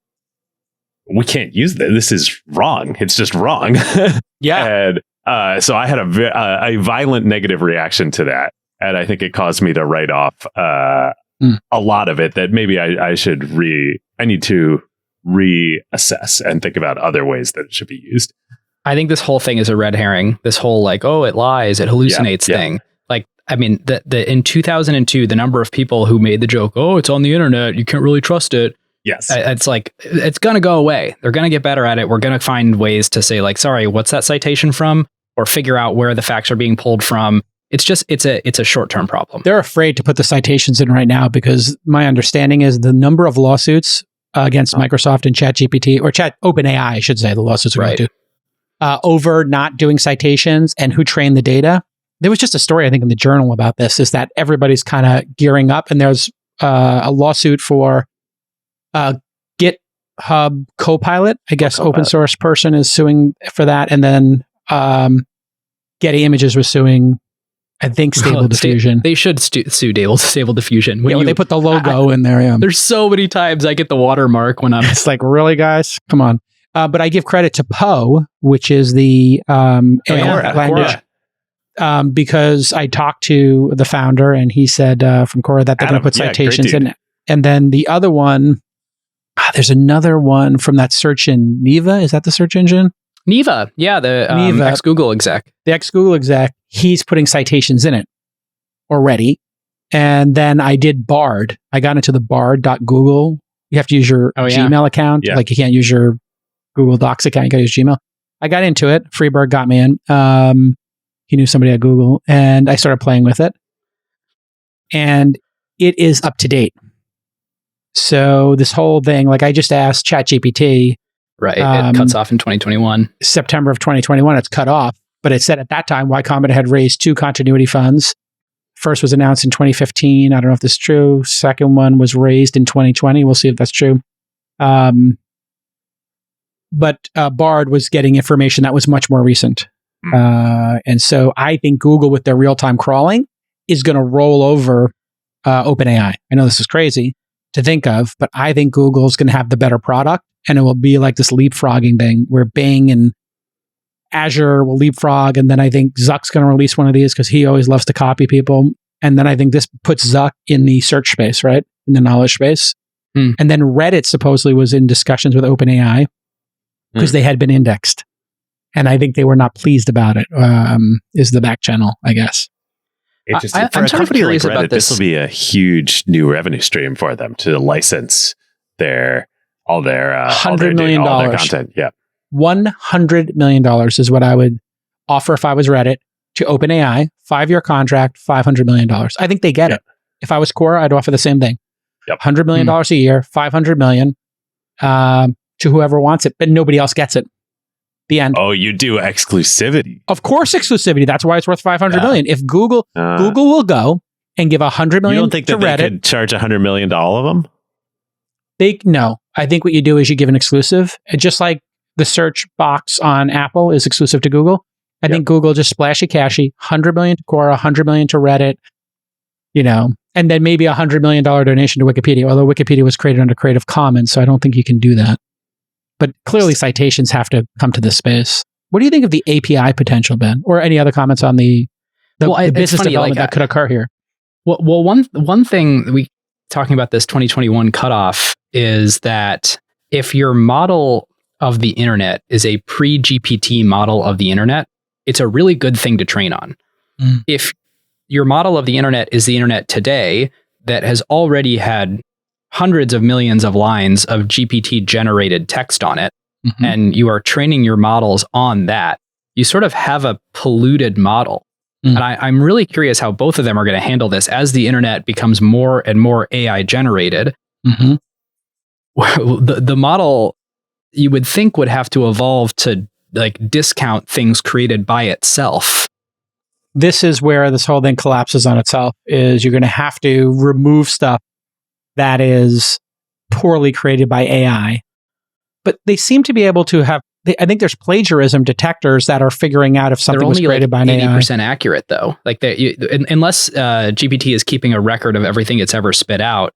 we can't use this. This is wrong. It's just wrong. Yeah. And so I had a violent negative reaction to that. And I think it caused me to write off a lot of it that maybe I need to reassess and think about other ways that it should be used. I think this whole thing is a red herring. This whole like, oh, it lies, it hallucinates thing. Like, I mean, in 2002, the number of people who made the joke, "Oh, it's on the internet, you can't really trust it." Yes. It's like, it's going to go away. They're going to get better at it. We're going to find ways to say like, sorry, what's that citation from? Or figure out where the facts are being pulled from. It's a short-term problem. They're afraid to put the citations in right now because my understanding is the number of lawsuits against Microsoft and ChatGPT, or OpenAI, I should say, the lawsuits are going to, over not doing citations and who trained the data. There was just a story, I think, in the Journal about this, is that everybody's kind of gearing up, and there's a lawsuit for GitHub Copilot. I guess open source person is suing for that, and then Getty Images was suing, I think, Stable Diffusion. They should sue Stable Diffusion. When they put the logo in there. Yeah. There's so many times I get the watermark when I'm... It's like, really, guys? Come on. But I give credit to Poe, which is the AI language. Because I talked to the founder, and he said from Quora that they're going to put citations in it. And then the other one, there's another one from that search in Neva. Is that the search engine? Neva. Yeah, the ex-Google exec. The ex-Google exec, he's putting citations in it already. And then I did Bard. I got into the bard.google. You have to use your Gmail account. Yeah. Like, you can't use your Google Docs account. You got to use Gmail. I got into it. Freeberg got me in. He knew somebody at Google, and I started playing with it. And it is up to date. So this whole thing, like, I just asked ChatGPT. Right. It cuts off in 2021. September of 2021, it's cut off. But it said at that time, Y Combinator had raised 2 continuity funds. First was announced in 2015. I don't know if this is true. Second one was raised in 2020. We'll see if that's true. But Bard was getting information that was much more recent. And so I think Google, with their real-time crawling, is going to roll over OpenAI. I know this is crazy to think of, but I think Google's going to have the better product, and it will be like this leapfrogging thing where Bing and Azure will leapfrog, and then I think Zuck's going to release one of these because he always loves to copy people. And then I think this puts Zuck in the search space, right? In the knowledge space. And then Reddit supposedly was in discussions with OpenAI because they had been indexed. And I think they were not pleased about it, is the back channel, I guess. Interesting. For a company like Reddit, this will be a huge new revenue stream for them to license all their $100 million content. Yeah. $100 million is what I would offer if I was Reddit to OpenAI. 5-year contract, $500 million. I think they get it. If I was Quora, I'd offer the same thing. $100 million a year, $500 million to whoever wants it, but nobody else gets it. The end. Oh, you do exclusivity. Of course, exclusivity. That's why it's worth $500 million. If Google will go and give $100 million, you don't think that Reddit, they could charge $100 million to all of them? No. I think what you do is you give an exclusive, just like the search box on Apple is exclusive to Google. I think Google just splashy cashy, $100 million to Quora, $100 million to Reddit, and then maybe $100 million donation to Wikipedia. Although Wikipedia was created under Creative Commons, so I don't think you can do that. But clearly, citations have to come to this space. What do you think of the API potential, Ben? Or any other comments on the business development that could occur here? Well, one thing we talking about this 2021 cutoff is that if your model of the internet is a pre-GPT model of the internet, it's a really good thing to train on. If your model of the internet is the internet today that has already had hundreds of millions of lines of GPT-generated text on it, and you are training your models on that, you sort of have a polluted model. And I'm really curious how both of them are going to handle this as the internet becomes more and more AI-generated. The model, you would think, would have to evolve to discount things created by itself. This is where this whole thing collapses on itself, is you're going to have to remove stuff that is poorly created by AI. But they seem to be able to have, I think there's plagiarism detectors that are figuring out if something was created by an AI. They're only 80% accurate, though. Unless GPT is keeping a record of everything it's ever spit out,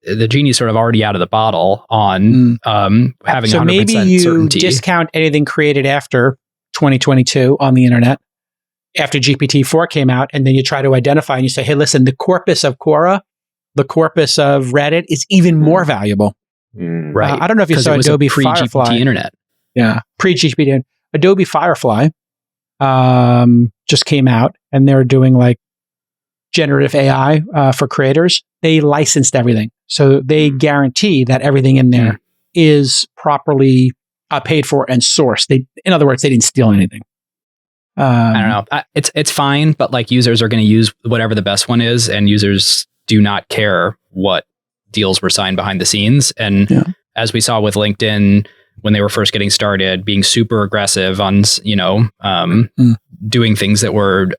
the genie's sort of already out of the bottle on having 100% certainty. So maybe you discount anything created after 2022 on the internet, after GPT-4 came out, and then you try to identify and you say, hey, listen, the corpus of Quora, the corpus of Reddit is even more valuable. Right. I don't know if you saw Adobe Firefly. Internet. Yeah. Pre-GPT. Adobe Firefly just came out, and they're doing generative AI for creators, they licensed everything. So they guarantee that everything in there is properly paid for and sourced. In other words, they didn't steal anything. I don't know. It's fine, but like users are going to use whatever the best one is, and users do not care what deals were signed behind the scenes. And as we saw with LinkedIn when they were first getting started, being super aggressive on, doing things that were,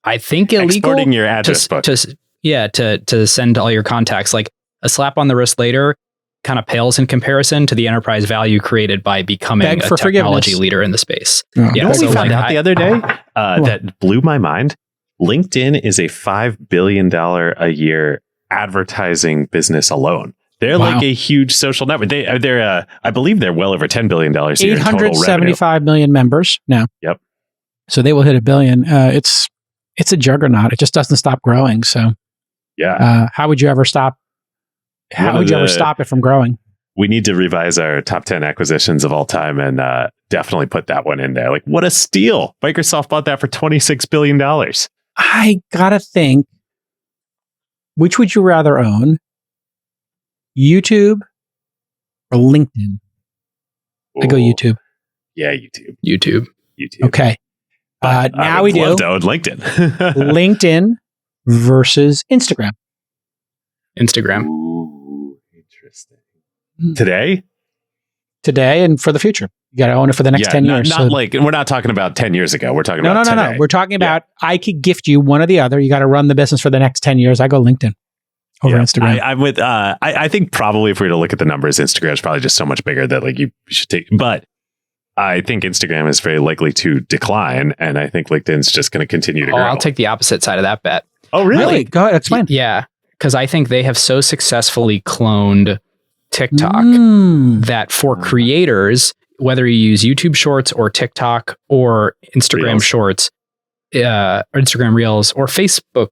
I think, illegal. Exporting your address book. To send all your contacts. Like a slap on the wrist later kind of pales in comparison to the enterprise value created by becoming a technology leader in the space. You know what we found out the other day that blew my mind? LinkedIn is a $5 billion a year advertising business alone. They're like a huge social network. They're I believe they're well over $10 billion a year in total revenue. 875 million members now. Yep. So they will hit $1 billion. It's a juggernaut. It just doesn't stop growing. So how would you ever stop? How would you ever stop it from growing? We need to revise our top 10 acquisitions of all time and definitely put that one in there. Like, what a steal. Microsoft bought that for $26 billion. I gotta think, which would you rather own? YouTube or LinkedIn? Ooh. I go YouTube. Yeah, YouTube. Okay. Now we do. Love to own LinkedIn. LinkedIn versus Instagram. Ooh, interesting. Today And for the future. You got to own it for the next 10 years. Not like, we're not talking about 10 years ago. We're talking about today. No. We're talking about, I could gift you one or the other. You got to run the business for the next 10 years. I go LinkedIn over Instagram. I'm with, I think probably if we were to look at the numbers, Instagram is probably just so much bigger that like you should take, but I think Instagram is very likely to decline. And I think LinkedIn's just going to continue to grow. I'll take the opposite side of that bet. Oh, really? Go ahead. Explain. Yeah. Because I think they have so successfully cloned TikTok that for creators, whether you use YouTube Shorts or TikTok or Instagram Shorts, or Instagram Reels or Facebook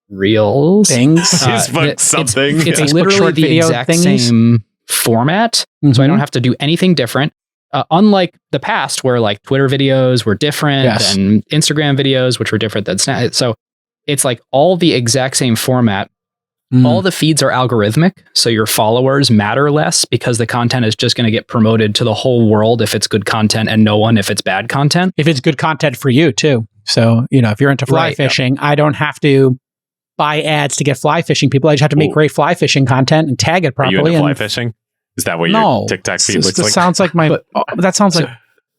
Reels, Facebook something. It's literally the exact same format. So I don't have to do anything different. Unlike the past where like Twitter videos were different and Instagram videos, which were different than Snap. So it's like all the exact same format. All the feeds are algorithmic, so your followers matter less because the content is just going to get promoted to the whole world if it's good content and no one if it's bad content. If it's good content for you too. So, if you're into fly fishing, I don't have to buy ads to get fly fishing people. I just have to make great fly fishing content and tag it properly. Are you into fly fishing? Is that what your TikTok feed looks like? Sounds like that sounds like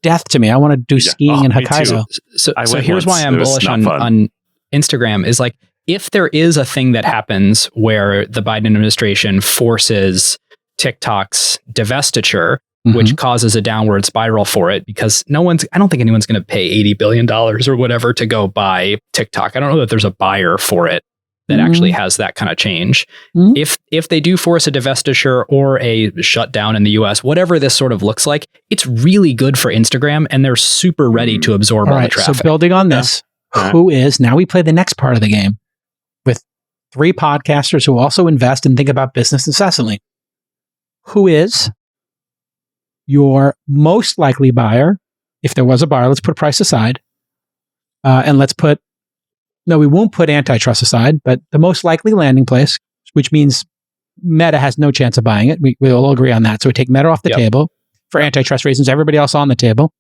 death to me. I want to do skiing in Hokkaido. So here's why I'm bullish on Instagram is like, if there is a thing that happens where the Biden administration forces TikTok's divestiture, which causes a downward spiral for it, because I don't think anyone's going to pay $80 billion or whatever to go buy TikTok. I don't know that there's a buyer for it that actually has that kind of change. If they do force a divestiture or a shutdown in the US, whatever this sort of looks like, it's really good for Instagram and they're super ready to absorb all the traffic. So building on this, now we play the next part of the game. 3 podcasters who also invest and think about business incessantly. Who is your most likely buyer? If there was a buyer, let's put price aside. And we won't put antitrust aside, but the most likely landing place, which means Meta has no chance of buying it. We'll all agree on that. So we take Meta off the table for antitrust reasons, everybody else on the table.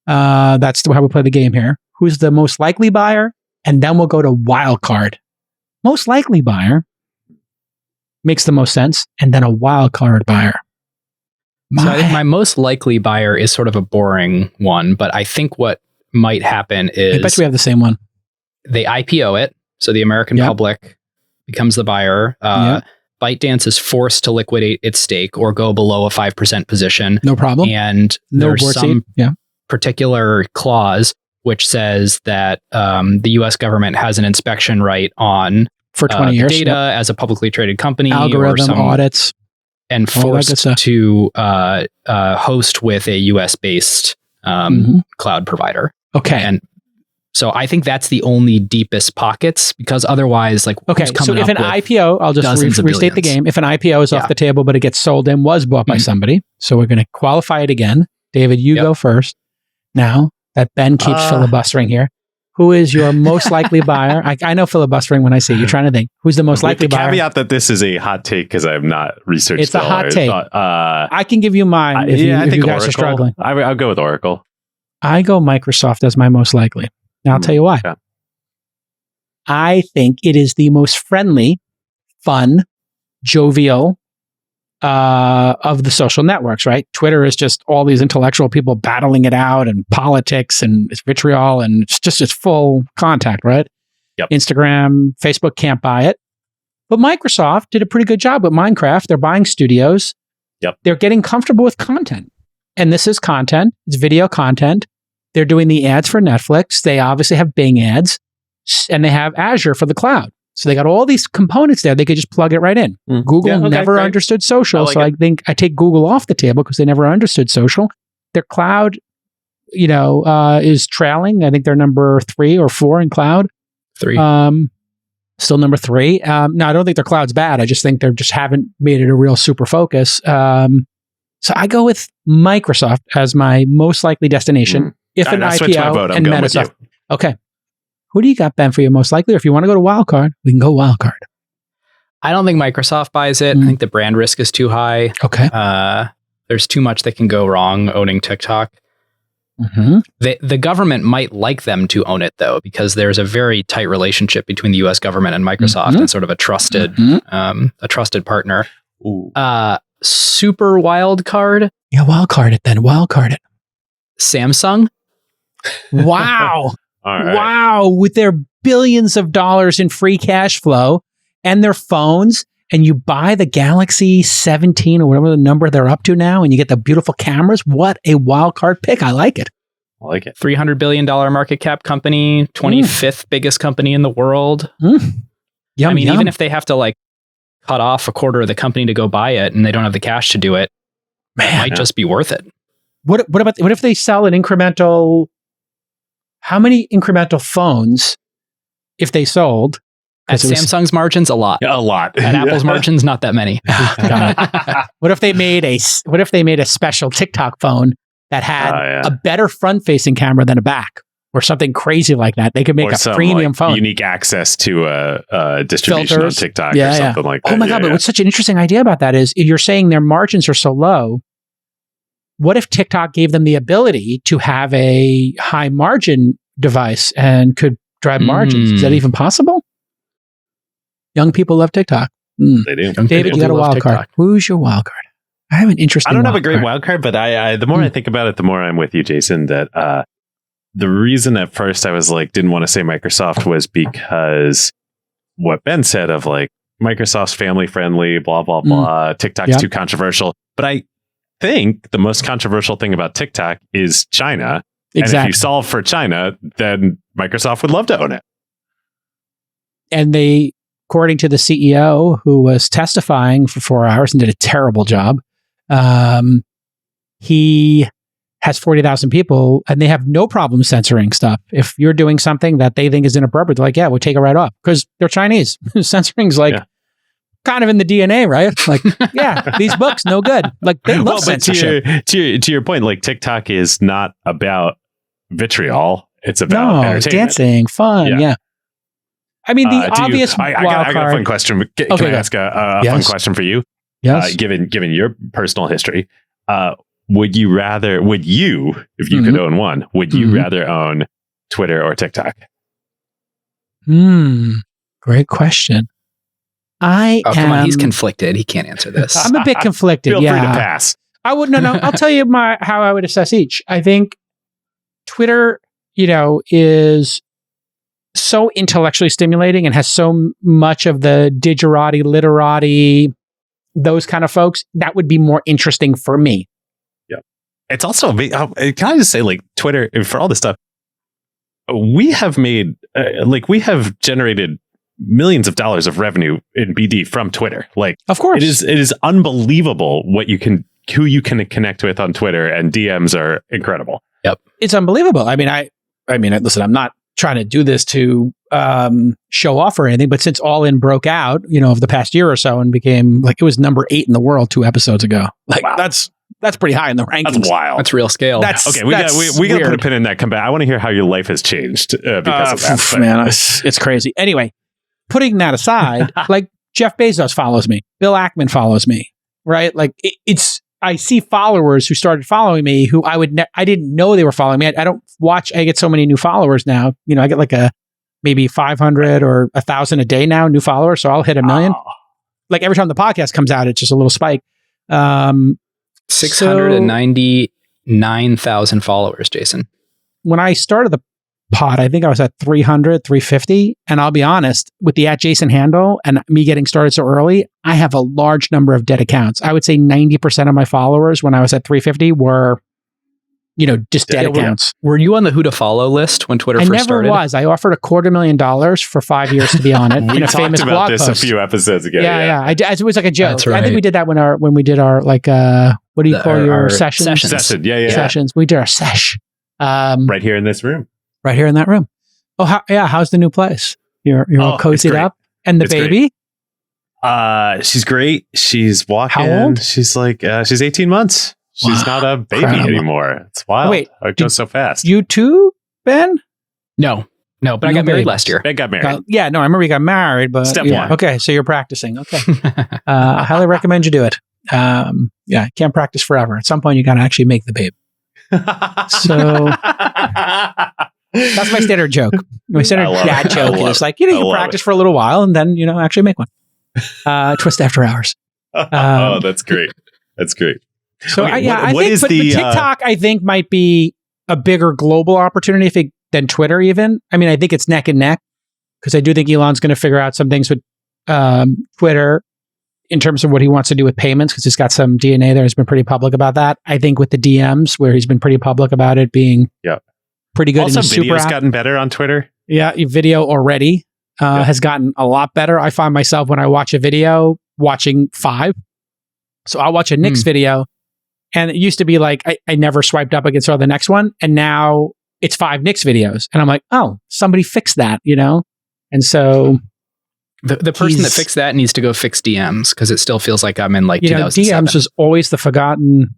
That's how we play the game here. Who's the most likely buyer? And then we'll go to Wildcard. Most likely buyer makes the most sense, and then a wild card buyer. So I think my most likely buyer is sort of a boring one, but I think what might happen is... I bet we have the same one. They IPO it, so the American public becomes the buyer. ByteDance is forced to liquidate its stake or go below a 5% position. No problem. And there's some particular clause which says that the U.S. government has an inspection right on for 20 years data as a publicly traded company, algorithm audits, and forced to host with a U.S. based cloud provider. Okay, and so I think that's the only deepest pockets, because otherwise, like, so if an IPO, I'll just restate the game. If an IPO is off the table, but it gets sold and was bought by somebody, so we're going to qualify it again. David, you go first now. That Ben keeps filibustering here. Who is your most likely buyer? I know filibustering when I say you're trying to think. Who's the most likely buyer? Caveat that this is a hot take because I have not researched. It's a hot take. I can give you mine if you guys Oracle. are struggling. I'll go with Oracle. I go Microsoft as my most likely. Now I'll tell you why. Yeah. I think it is the most friendly, fun, jovial of the social networks, right? Twitter is just all these intellectual people battling it out and politics and it's vitriol and it's full contact, right? Yep. Instagram, Facebook can't buy it. But Microsoft did a pretty good job with Minecraft. They're buying studios. Yep. They're getting comfortable with content. And this is content. It's video content. They're doing the ads for Netflix. They obviously have Bing ads. And they have Azure for the cloud. So they got all these components there. They could just plug it right in. Google never understood social. I think I take Google off the table because they never understood social. Their cloud, is trailing. I think they're number 3 or 4 in cloud. 3. Still number 3. No, I don't think their cloud's bad. I just think they just haven't made it a real super focus. So I go with Microsoft as my most likely destination. If an IPO and Metasoft. Okay. Who do you got, Ben, for your most likely? Or if you want to go to Wildcard, we can go Wildcard. I don't think Microsoft buys it. I think the brand risk is too high. Okay. There's too much that can go wrong owning TikTok. The government might like them to own it, though, because there's a very tight relationship between the U.S. government and Microsoft and sort of a trusted partner. Super Wildcard. Yeah, Wildcard it then. Wildcard it. Samsung. Wow. Right. Wow, with their billions of dollars in free cash flow and their phones, and you buy the Galaxy 17 or whatever the number they're up to now, and you get the beautiful cameras. What a wild card pick. I like it. $300 billion market cap company, 25th biggest company in the world. Even if they have to cut off a quarter of the company to go buy it and they don't have the cash to do it, it might just be worth it. What if they sell an incremental... How many incremental phones, if they sold? At Samsung's margins, a lot. A lot. At Apple's margins, not that many. What if they made a special TikTok phone that had a better front-facing camera than a back, or something crazy like that? They could make a premium phone, unique access to a distribution filters on TikTok or something like that. Oh my god! But what's such an interesting idea about that is you're saying their margins are so low. What if TikTok gave them the ability to have a high margin device and could drive margins? Is that even possible? Young people love TikTok. They do. David, you got a wild card. Who's your wild card? I have an interesting. I don't have a great wild card, but the more I think about it, the more I'm with you, Jason. That the reason at first I was didn't want to say Microsoft was because what Ben said of Microsoft's family friendly, blah blah blah. TikTok's too controversial, but I think the most controversial thing about TikTok is China. Exactly. And if you solve for China, then Microsoft would love to own it. And they, according to the CEO who was testifying for 4 hours and did a terrible job, he has 40,000 people and they have no problem censoring stuff. If you're doing something that they think is inappropriate, they're like, yeah, we'll take it right off because they're Chinese. Censoring's kind of in the DNA, right? These books, no good. They love censorship. To your point, TikTok is not about vitriol. It's about entertainment. Dancing, fun. Yeah. I mean, the obvious I got a fun question. Can I ask a fun question for you? Yes. Given your personal history, would you, if you could own one, would you rather own Twitter or TikTok? Great question. Come on, he's conflicted. He can't answer this. I'm a bit conflicted. Feel free to pass. I would no. I'll tell you how I would assess each. I think Twitter, is so intellectually stimulating and has so much of the digerati, literati, those kind of folks. That would be more interesting for me. Yeah, it's also. Can I just say, Twitter for all this stuff, we have made we have generated millions of dollars of revenue in BD from Twitter. Of course, it is unbelievable who you can connect with on Twitter, and DMs are incredible. Yep, it's unbelievable. I mean, listen, I'm not trying to do this to show off or anything, but since All In broke out, of the past year or so and became it was number 8 in the world 2 episodes ago. Wow. That's That's pretty high in the rankings. That's wild. That's real scale. Okay, we got to put a pin in that. Come back. I want to hear how your life has changed because of that. Man, it's crazy. Anyway, putting that aside, like Jeff Bezos follows me, Bill Ackman follows me, right? Like I see followers who started following me who I didn't know they were following me. I don't watch. I get so many new followers now. You know, I get like maybe 500 or 1,000 a day now, new followers. So I'll hit 1 million. Like every time the podcast comes out, it's just a little spike. 699,000 followers, Jason. When I started the pod, I think I was at 300, 350. And I'll be honest, with the @Jason handle and me getting started so early, I have a large number of dead accounts. I would say 90% of my followers when I was at 350 were, just dead accounts. Were you on the who to follow list when Twitter first started? I never was. I offered $250,000 for 5 years to be on it in a famous blog post. We talked about this a few episodes ago. Yeah. It was like a joke. That's right. I think we did that when we did our what do you call your sessions? Session. Yeah. Sessions. We did our sesh. Right here in this room. Right here in that room. Oh, how's the new place? You're all cozied up, and the baby. She's great. She's walking. How old? She's like she's 18 months. She's not a baby anymore. It's wild. Wait, it goes so fast. You too, Ben? No, but I got married last year. I got married. I remember you got married, but Step one. Okay, so you're practicing. Okay, I highly recommend you do it. Can't practice forever. At some point, you got to actually make the baby. So that's my standard joke. My standard dad joke is like, you practice for a little while and then, actually make one. Twist after hours. That's great. That's great. So I think TikTok, I think, might be a bigger global opportunity than Twitter even. I mean, I think it's neck and neck because I do think Elon's going to figure out some things with Twitter in terms of what he wants to do with payments because he's got some DNA there. He's been pretty public about that. I think with the DMs where he's been pretty public about it being pretty good. Also, video's gotten better on Twitter. Yeah, video already has gotten a lot better. I find myself when I watch a video watching 5. So I'll watch a Knicks video and it used to be like I never swiped up against the next one. And now it's 5 Knicks videos. And I'm like, oh, somebody fixed that, And so the person that fixed that needs to go fix DMs because it still feels like I'm in like 2007. DMs was always the forgotten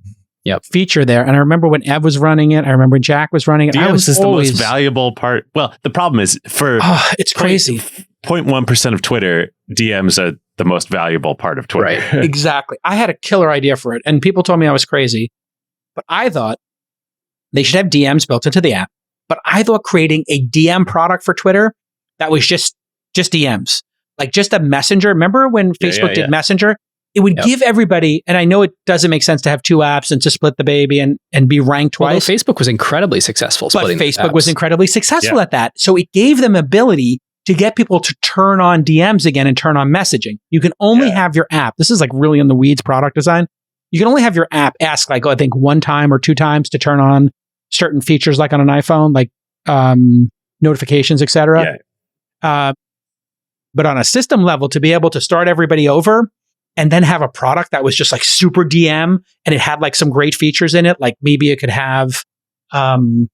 feature there. And I remember when Ev was running it. I remember when Jack was running it. DMs is the most valuable part. Well, the problem is it's crazy. 0.1% of Twitter, DMs are the most valuable part of Twitter. Right. Exactly. I had a killer idea for it. And people told me I was crazy. But I thought they should have DMs built into the app. But I thought creating a DM product for Twitter that was just DMs. Like just a messenger. Remember when Facebook did Messenger? It would give everybody, and I know it doesn't make sense to have 2 apps and to split the baby and be ranked twice. Well, Facebook was incredibly successful. But Facebook was incredibly successful at that. So it gave them ability to get people to turn on DMs again and turn on messaging. You can only have your app. This is like really in the weeds product design. You can only have your app ask like, I think 1 time or 2 times to turn on certain features like on an iPhone, like notifications, etc. But on a system level, to be able to start everybody over and then have a product that was just like super DM and it had like some great features in it, like maybe it could have, it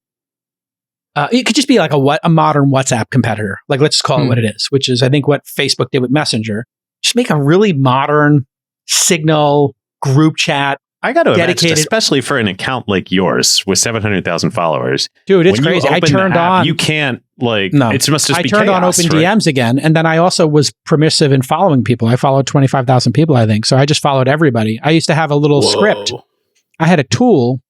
could just be like a modern WhatsApp competitor. Like let's just call it what it is, which is I think what Facebook did with Messenger. Just make a really modern Signal group chat. I got to imagine, especially for an account like yours with 700,000 followers. Dude, it's crazy. I turned on. You can't it must just be chaos. I turned on open DMs again. And then I also was permissive in following people. I followed 25,000 people, I think. So I just followed everybody. I used to have a little script. I had a tool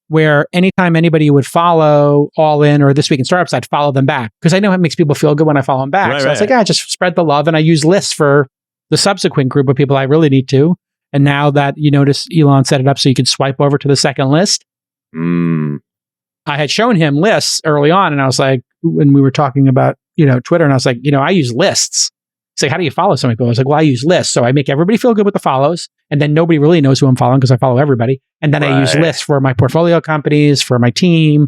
where anytime anybody would follow All In or This Week in Startups, I'd follow them back. Because I know it makes people feel good when I follow them back. I was like, just spread the love. And I use lists for the subsequent group of people I really need to. And now that you notice Elon set it up so you could swipe over to the second list. I had shown him lists early on and I was like, when we were talking about, Twitter and I was like, I use lists. He's like, how do you follow so many people? I was like, well, I use lists. So I make everybody feel good with the follows and then nobody really knows who I'm following because I follow everybody. And then I use lists for my portfolio companies, for my team,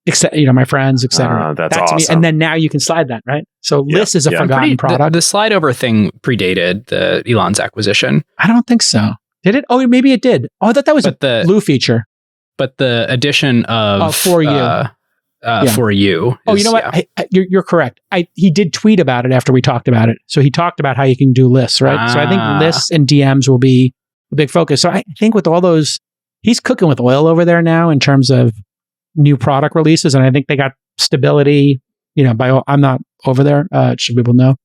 my friends, etc. That's awesome. And then now you can slide that, right? So lists is a forgotten product. The slide over thing predated the Elon's acquisition. I don't think so. Did it? Oh, maybe it did. Oh, I thought that was a blue feature. But the addition of For You. For You. Oh, you know what? You're correct. He did tweet about it after we talked about it. So he talked about how you can do lists, right? So I think lists and DMs will be a big focus. So I think with all those he's cooking with oil over there now in terms of new product releases. And I think they got stability, I'm not over there, should people know.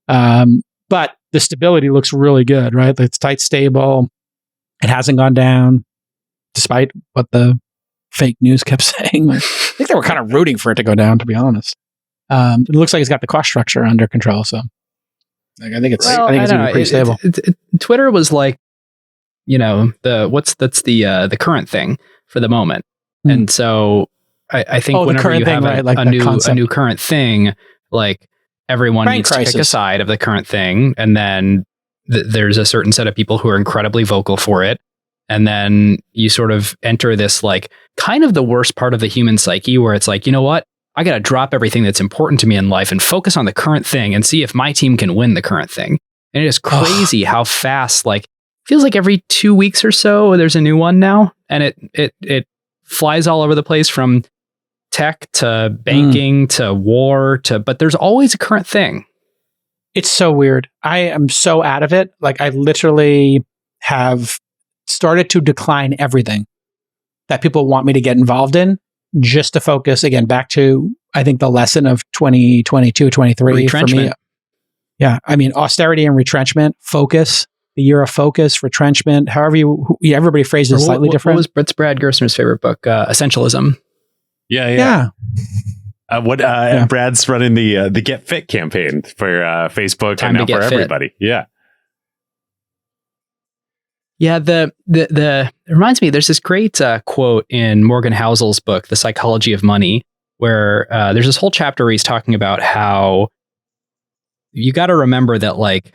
But the stability looks really good, right? It's tight, stable. It hasn't gone down, despite what the fake news kept saying. I think they were kind of rooting for it to go down, to be honest. It looks like it's got the cost structure under control. So I think it's going to be pretty stable. Twitter was like, the current thing for the moment. And so I think whenever you have a new current thing, like everyone needs to pick a side of the current thing. And then there's a certain set of people who are incredibly vocal for it. And then you sort of enter this like kind of the worst part of the human psyche where it's like, you know what? I got to drop everything that's important to me in life and focus on the current thing and see if my team can win the current thing. And it is crazy how fast, like, feels like every 2 weeks or so, there's a new one now. And it flies all over the place from tech to banking to war but there's always a current thing. It's so weird. I am so out of it. Like, I literally have started to decline everything that people want me to get involved in just to focus, again, back to, I think, the lesson of 2022, 23 for me. Yeah. I mean, austerity and retrenchment, focus, the year of focus, retrenchment, however everybody phrases it slightly different. What was Brad Gerstner's favorite book? Essentialism. Yeah. Brad's running the Get Fit campaign for Facebook and now for everybody. Yeah. Yeah, it reminds me, there's this great quote in Morgan Housel's book, The Psychology of Money, where there's this whole chapter where he's talking about how you got to remember that like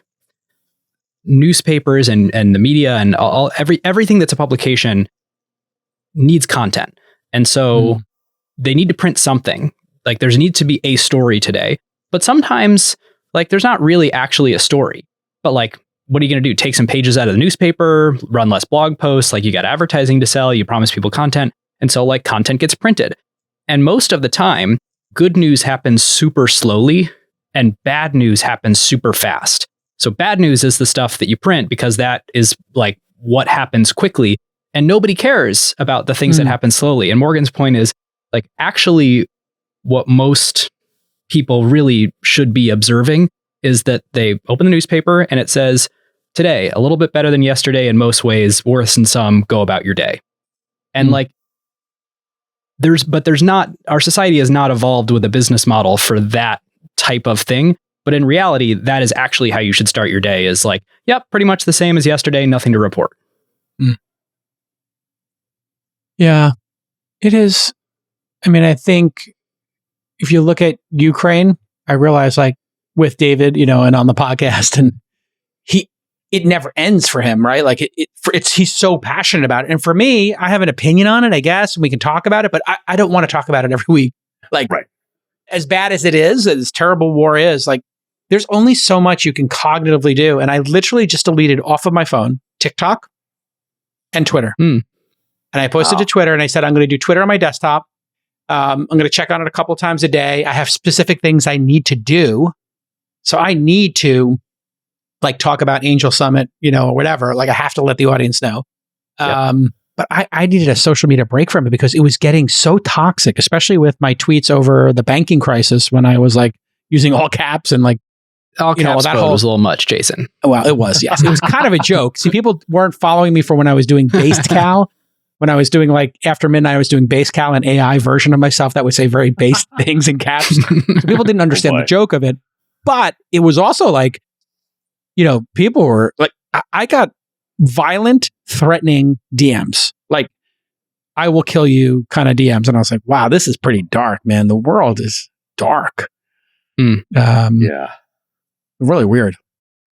newspapers and the media and everything that's a publication needs content. And so they need to print something. Like there's need to be a story today. But sometimes like there's not really actually a story. But like, what are you going to do? Take some pages out of the newspaper, run less blog posts, like you got advertising to sell, you promise people content. And so like content gets printed. And most of the time, good news happens super slowly and bad news happens super fast. So bad news is the stuff that you print because that is like what happens quickly. And nobody cares about the things that happen slowly. And Morgan's point is like actually what most people really should be observing is that they open the newspaper and it says, today, a little bit better than yesterday in most ways, worse in some, go about your day. And like, there's not, our society has not evolved with a business model for that type of thing. But in reality, that is actually how you should start your day is like, yep, pretty much the same as yesterday, nothing to report. Yeah, it is. I mean, I think if you look at Ukraine, I realize like with David, and on the podcast and it never ends for him, right? Like he's so passionate about it. And for me, I have an opinion on it, I guess, and we can talk about it, but I don't want to talk about it every week. Like, as bad as it is, as terrible war is, like, there's only so much you can cognitively do. And I literally just deleted off of my phone TikTok and Twitter. And I posted to Twitter and I said, I'm going to do Twitter on my desktop. I'm going to check on it a couple times a day. I have specific things I need to do. So I need to like talk about Angel Summit, or whatever. Like I have to let the audience know. But I needed a social media break from it because it was getting so toxic, especially with my tweets over the banking crisis when I was like using all caps and like, all caps that was a little much, Jason. Well, it was, yes. It was kind of a joke. See, people weren't following me for when I was doing based cal. When I was doing like after midnight, I was doing base cal, an AI version of myself that would say very base things in caps. So people didn't understand the joke of it. But it was also like, people were like, I got violent, threatening DMs. Like, I will kill you kind of DMs. And I was like, wow, this is pretty dark, man. The world is dark. Yeah. Really weird.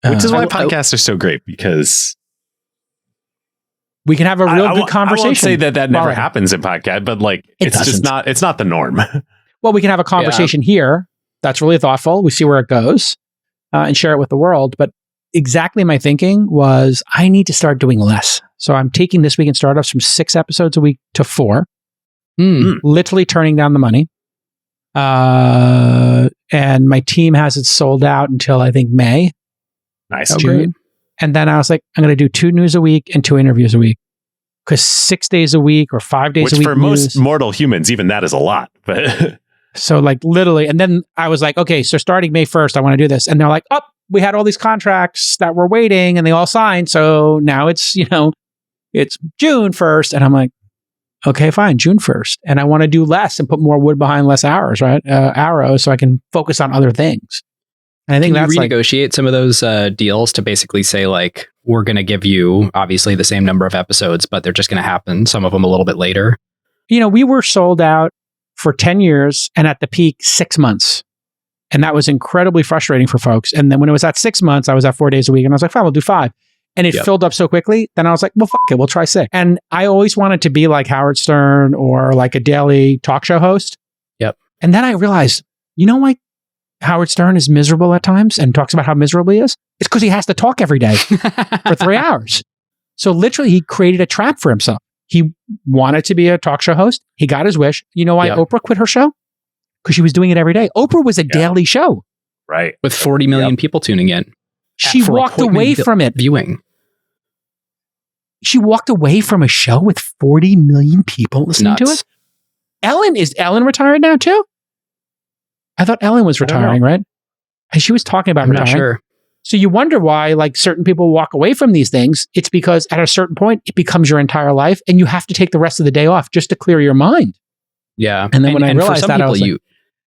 Which is why podcasts are so great because we can have a real good conversation. I won't say that never happens in podcast, but like it's not the norm. Well, we can have a conversation here that's really thoughtful. We see where it goes and share it with the world. But exactly my thinking was I need to start doing less. So I'm taking This Week in Startups from 6 episodes a week to 4, literally turning down the money. And my team has it sold out until I think May. Nice. June. And then I was like, I'm going to do 2 news a week and 2 interviews a week. because 6 days a week or 5 days a week. Which for most mortal humans, even that is a lot. But so like literally, and then I was like, okay, so starting May 1st, I want to do this. And they're like, oh, we had all these contracts that were waiting and they all signed. So now it's, it's June 1st. And I'm like, okay, fine, June 1st. And I want to do less and put more wood behind less arrows, right? Arrows, so I can focus on other things. And I think that's renegotiate some of those deals to basically say like, we're going to give you obviously the same number of episodes, but they're just going to happen, some of them a little bit later. We were sold out for 10 years and at the peak 6 months. And that was incredibly frustrating for folks. And then when it was at 6 months, I was at 4 days a week and I was like, fine, we'll do 5. And it filled up so quickly. Then I was like, well, fuck it, we'll try 6. And I always wanted to be like Howard Stern or like a daily talk show host. Yep. And then I realized, why Howard Stern is miserable at times and talks about how miserable he is? It's because he has to talk every day for 3 hours. So literally he created a trap for himself. He wanted to be a talk show host. He got his wish. You know why Oprah quit her show? Because she was doing it every day. Oprah was a daily show. Right. With 40 million people tuning in. She walked away from it. Viewing. She walked away from a show with 40 million people listening to it. Is Ellen retired now too? I thought Ellen was retiring, right? And she was talking about retiring. Not sure. So you wonder why like certain people walk away from these things. It's because at a certain point, it becomes your entire life and you have to take the rest of the day off just to clear your mind. Yeah. And then when I realized for some that, people, I was like,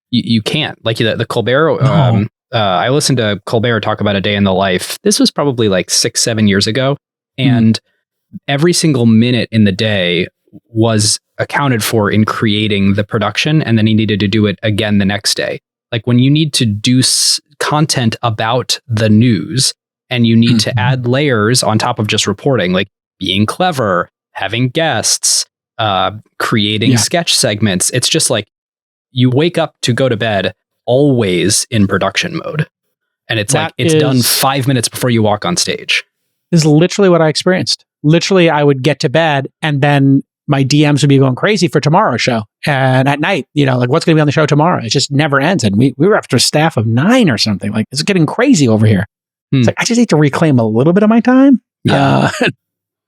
you can't. Like the Colbert, I listened to Colbert talk about a day in the life. This was probably like 6-7 years ago. And every single minute in the day was accounted for in creating the production. And then he needed to do it again the next day. Like when you need to do content about the news and you need to add layers on top of just reporting, like being clever, having guests, creating sketch segments. It's just like you wake up to go to bed always in production mode. And it's like, it's done 5 minutes before you walk on stage. This is literally what I experienced. Literally, I would get to bed and then my DMs would be going crazy for tomorrow's show. And at night, like what's going to be on the show tomorrow? It just never ends. And we were after a staff of 9 or something. Like it's getting crazy over here. It's like, I just need to reclaim a little bit of my time. Yeah.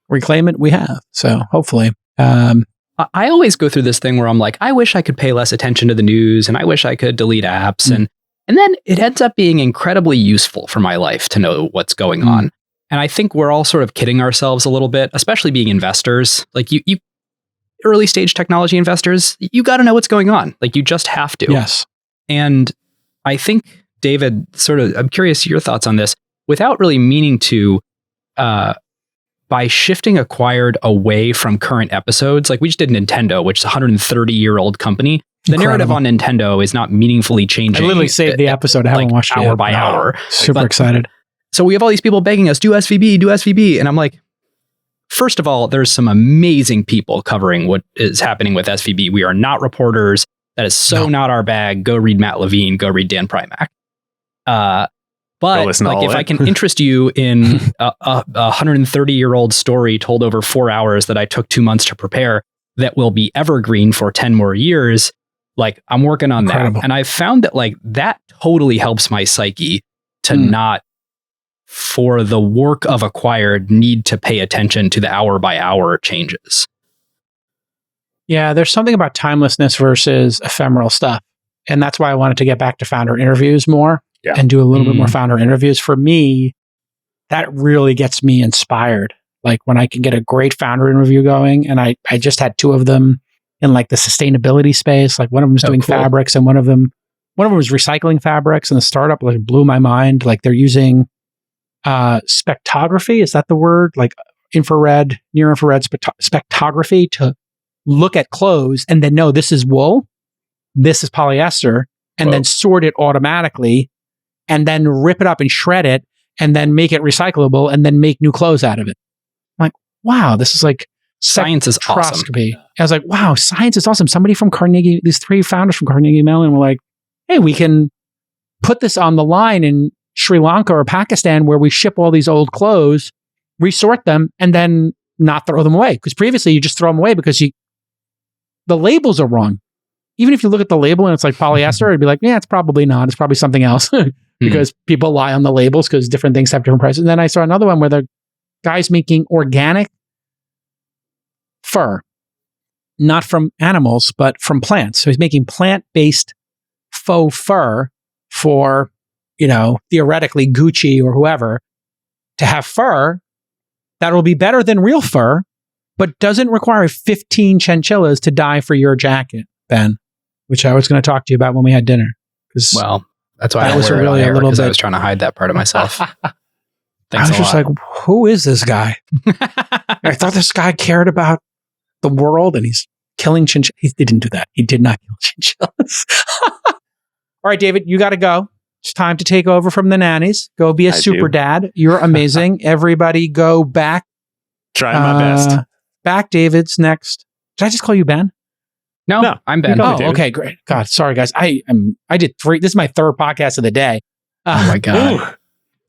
Reclaim it. We have. So hopefully. I always go through this thing where I'm like, I wish I could pay less attention to the news and I wish I could delete apps. And then it ends up being incredibly useful for my life to know what's going on. And I think we're all sort of kidding ourselves a little bit, especially being investors. Like you early stage technology investors, you got to know what's going on. Like you just have to. Yes. And I think, David, I'm curious your thoughts on this, without really meaning to, by shifting Acquired away from current episodes, like we just did Nintendo, which is a 130-year-old company. The narrative on Nintendo is not meaningfully changing. I literally saved the episode. I haven't watched it hour by hour. Super excited. So we have all these people begging us, do SVB. And I'm like, first of all, there's some amazing people covering what is happening with SVB. We are not reporters. That is not our bag. Go read Matt Levine. Go read Dan Primack. But like, if I can interest you in a 130-year-old story told over 4 hours that I took 2 months to prepare that will be evergreen for 10 more years, like I'm working on that. And I found that like that totally helps my psyche to not, for the work of Acquired, need to pay attention to the hour by hour changes. Yeah, there's something about timelessness versus ephemeral stuff. And that's why I wanted to get back to founder interviews more and do a little bit more founder interviews. For me, that really gets me inspired. Like when I can get a great founder interview going, and I just had 2 of them in like the sustainability space. Like one of them was doing fabrics and one of them was recycling fabrics, and the startup like blew my mind. Like they're using spectrography, is that the word? Like infrared, near infrared spectrography to look at clothes and then know this is wool, this is polyester, and then sort it automatically and then rip it up and shred it and then make it recyclable and then make new clothes out of it. I'm like, wow, this is like science is awesome. I was like, wow, science is awesome. Somebody from Carnegie, these 3 founders from Carnegie Mellon were like, hey, we can put this on the line in Sri Lanka or Pakistan where we ship all these old clothes, resort them, and then not throw them away. Because previously you just throw them away because the labels are wrong. Even if you look at the label and it's like polyester, it'd be like, yeah, it's probably not. It's probably something else because people lie on the labels because different things have different prices. And then I saw another one where the guy's making organic fur, not from animals, but from plants. So he's making plant-based faux fur for, theoretically Gucci or whoever to have fur that will be better than real fur, but doesn't require 15 chinchillas to die for your jacket, Ben, which I was going to talk to you about when we had dinner. Well, that's why that I was wore really it a little bit. I was trying to hide that part of myself. I Thanks was a just lot. like, who is this guy? I thought this guy cared about the world and he's killing chinchillas. He didn't do that. He did not kill chinchillas. All right, David, you got to go. It's time to take over from the nannies. Go be a super dad. You're amazing. Everybody go back. Trying my best. Back David's next. Did I just call you Ben? No, I'm Ben. Oh, okay, great. God, sorry guys. I did 3. This is my 3rd podcast of the day. Oh my God. Ooh,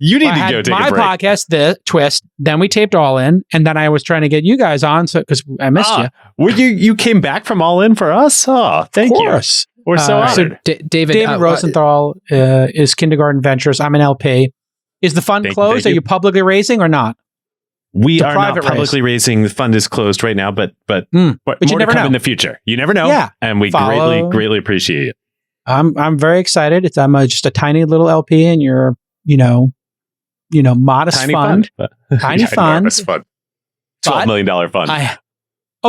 you need to go take my a break. podcast, The Twist. Then we taped All In, and then I was trying to get you guys on, so because I missed you. Well, you came back from All In for us? Oh, thank you. Of course. We're so honored. So David Rosenthal is Kindergarten Ventures. I'm an LP. Is the fund closed? Are you publicly raising or not? We are not publicly raising. The fund is closed right now, but more you never to come know in the future. You never know. Yeah. And we greatly appreciate it. I'm very excited. I'm just a tiny little LP in your, modest Tiny fund. Tiny fund. Enormous fund. $12 million fund.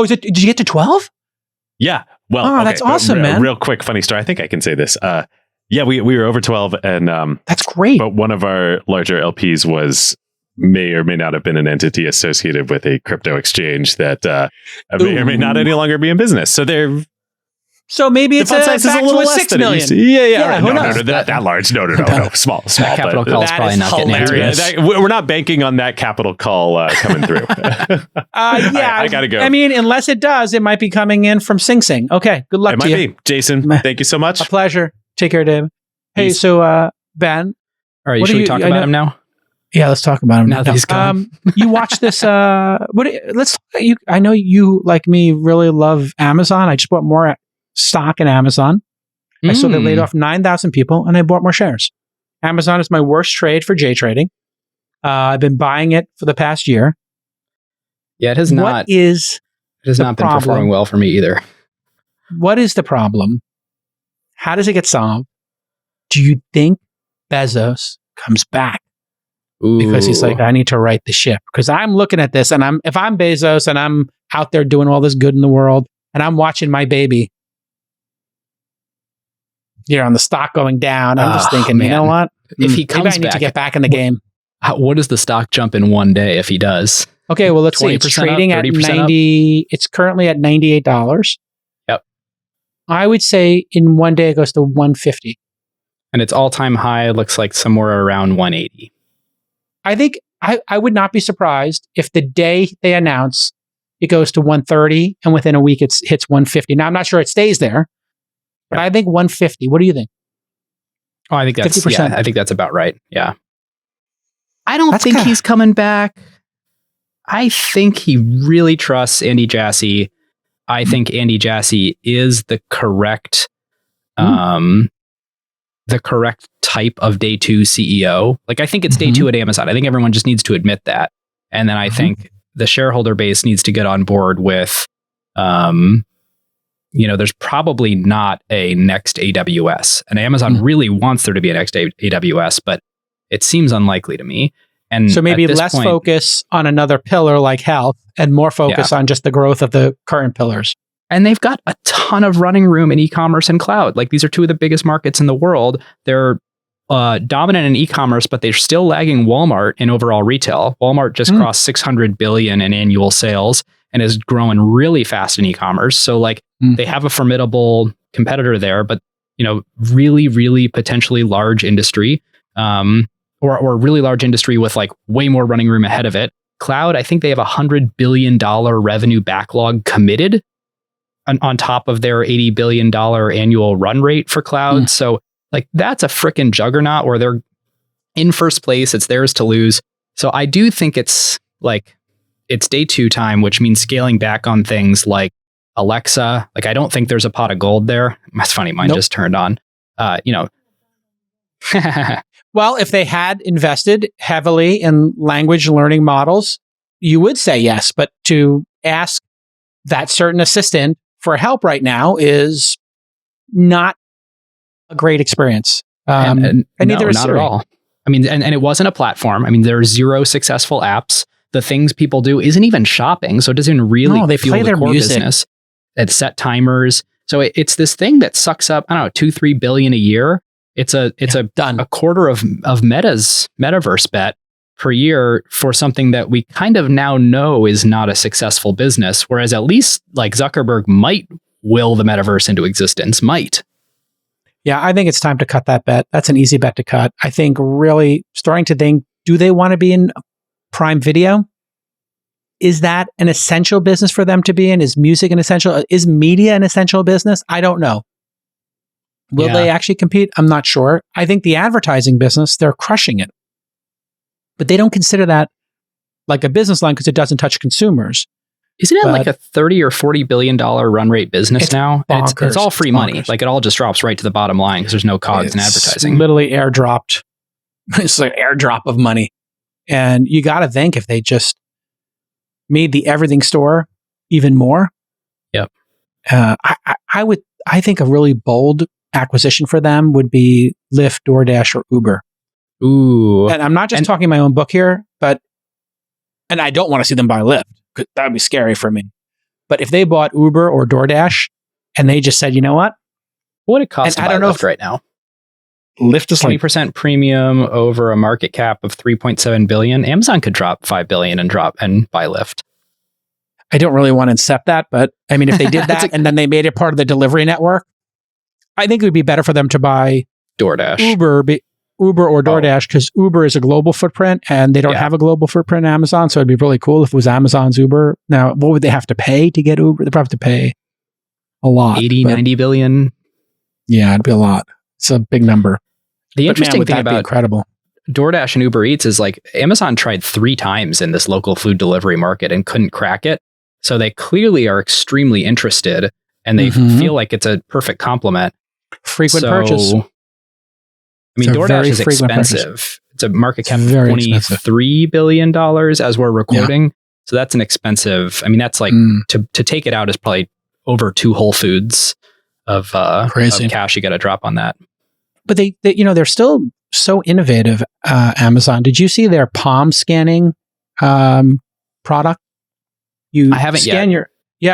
Did you get to 12? Yeah. Well, that's awesome, man. Real quick, funny story. I think I can say this. Yeah, we were over 12 and that's great. But one of our larger LPs may or may not have been an entity associated with a crypto exchange that may or may not any longer be in business. So maybe it's fund size is a little less 6 than million. It used to. Yeah. Right. No, that large. No. Small. That capital call is probably not getting answered. We're not banking on that capital call coming through. I gotta go. I mean, unless it does, it might be coming in from Sing Sing. Okay, good luck to you. It might be. Jason, thank you so much. A pleasure. Take care, Dave. Hey, so Ben. All right, should we talk about him now? Yeah, let's talk about him now. That he's gone. You watch this. Let's. I know you, like me, really love Amazon. I just bought more stock in Amazon. I saw they laid off 9,000 people, and I bought more shares. Amazon is my worst trade for J trading. I've been buying it for the past year. Yeah, it has not. It has not been performing well for me either. What is the problem? How does it get solved? Do you think Bezos comes back? Because he's like, I need to right the ship. Because I'm looking at this, and if I'm Bezos and I'm out there doing all this good in the world, and I'm watching my baby, on the stock going down, I'm just thinking, man, you know what? If he comes back, I need to get back in the game. What does the stock jump in one day if he does? Okay, well, let's see. It's trading at 90. It's currently at $98. Yep. I would say in one day it goes to 150. And its all-time high looks like somewhere around 180. I think I would not be surprised if the day they announce it goes to 130 and within a week it hits 150. Now, I'm not sure it stays there, but I think 150. What do you think? Oh, I think that's 50%. I think that's about right. Yeah. I don't That's think he's coming back. I think he really trusts Andy Jassy. I think Andy Jassy is the correct type of day 2 CEO. Like, I think it's day 2 at Amazon. I think everyone just needs to admit that. And then I think the shareholder base needs to get on board with, there's probably not a next AWS. And Amazon really wants there to be a next AWS, but it seems unlikely to me. And so maybe less focus on another pillar like health and more focus on just the growth of the current pillars. And they've got a ton of running room in e-commerce and cloud. Like, these are two of the biggest markets in the world. They're dominant in e-commerce, but they're still lagging Walmart in overall retail. Walmart just crossed 600 billion in annual sales and is growing really fast in e-commerce. So they have a formidable competitor there, but really, really potentially large industry, or really large industry with way more running room ahead of it. Cloud, I think they have $100 billion revenue backlog committed on top of their $80 billion annual run rate for cloud. So that's a freaking juggernaut where they're in first place. It's theirs to lose. So I do think it's day 2 time, which means scaling back on things like Alexa. I don't think there's a pot of gold there. That's funny. Mine just turned on. Well, if they had invested heavily in language learning models, you would say yes. But to ask that certain assistant for help right now is not a great experience. And neither is not Siri. at all. I mean, and it wasn't a platform. I mean, there are 0 successful apps. The things people do isn't even shopping, so it doesn't even really they fuel play the their core music. business. It's set timers. So it's this thing that sucks up, I don't know, 2-3 billion a year. It's a quarter of Meta's metaverse bet per year for something that we kind of now know is not a successful business. Whereas at least like Zuckerberg might will the metaverse into existence. Might. Yeah, I think it's time to cut that bet. That's an easy bet to cut. I think really starting to think, do they want to be in Prime Video? Is that an essential business for them to be in? Is music an essential? Is media an essential business? I don't know. Will they actually compete? I'm not sure. I think the advertising business, they're crushing it. But they don't consider that like a business line because it doesn't touch consumers. Isn't it like a $30 or $40 billion run rate business now? It's all free money. Like it all just drops right to the bottom line because there's no cogs in advertising. Literally airdropped. It's like airdrop of money. And you got to think if they just made the everything store even more. Yep. I think a really bold acquisition for them would be Lyft, DoorDash, or Uber. Ooh. And I'm not just talking my own book here, and I don't want to see them buy Lyft. That would be scary for me. But if they bought Uber or DoorDash and they just said, you know what? What would it cost to buy Lyft right now? Lyft is 20% premium over a market cap of 3.7 billion. Amazon could drop 5 billion and buy Lyft. I don't really want to accept that, but I mean, if they did that and then they made it part of the delivery network, I think it would be better for them to buy DoorDash, Uber or DoorDash, because Uber is a global footprint and they don't have a global footprint in Amazon. So it'd be really cool if it was Amazon's Uber. Now, what would they have to pay to get Uber? They'd probably have to pay a lot. 90 billion. Yeah, it'd be a lot. It's a big number. The interesting thing about incredible. DoorDash and Uber Eats is like Amazon tried 3 times in this local food delivery market and couldn't crack it. So they clearly are extremely interested and they feel like it's a perfect complement. Frequent purchase. I mean, DoorDash is expensive. It's a market cap of $23 billion as we're recording. Yeah. So that's an expensive, I mean, that's like to take it out is probably over 2 Whole Foods of cash you got to drop on that. But they're still so innovative. Amazon. Did you see their palm scanning product? I haven't yet.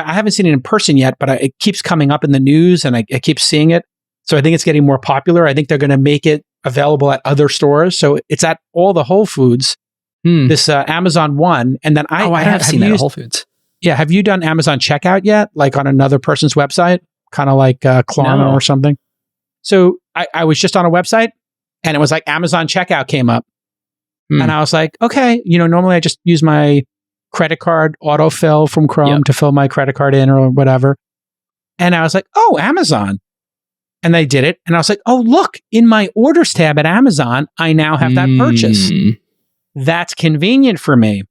I haven't seen it in person yet, but it keeps coming up in the news and I keep seeing it. So I think it's getting more popular. I think they're going to make it available at other stores. So it's at all the Whole Foods, this Amazon One. And then I have seen that at Whole Foods. Yeah. Have you done Amazon checkout yet? Like on another person's website, kind of like Klarna or something? So I was just on a website and it was like Amazon checkout came up. And I was like, okay, normally I just use my credit card autofill from Chrome to fill my credit card in or whatever. And I was like, oh, Amazon. And they did it. And I was like, oh, look, in my orders tab at Amazon, I now have that purchase. That's convenient for me.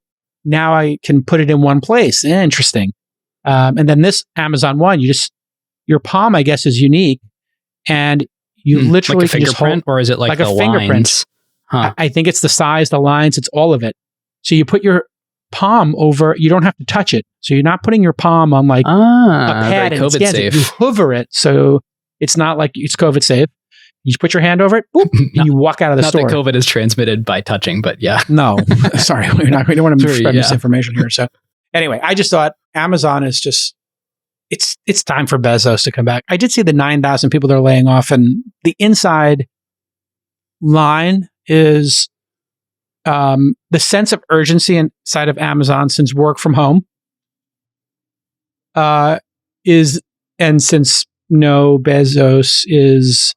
Now I can put it in one place. Interesting. And then this Amazon One, your palm, I guess, is unique. And you literally like a fingerprint, or is it like a fingerprint? Huh. I think it's the size, the lines, it's all of it. So you put your palm over, you don't have to touch it. So you're not putting your palm on like a pad and COVID safe. You hover it. So it's not like it's COVID safe. You just put your hand over it, boop, and you walk out of the store. Not that COVID is transmitted by touching, but yeah. No, sorry. We don't want to spread misinformation here. So anyway, I just thought Amazon is just, it's time for Bezos to come back. I did see the 9,000 people they're laying off, and the inside line is the sense of urgency inside of Amazon since work from home and since no Bezos is,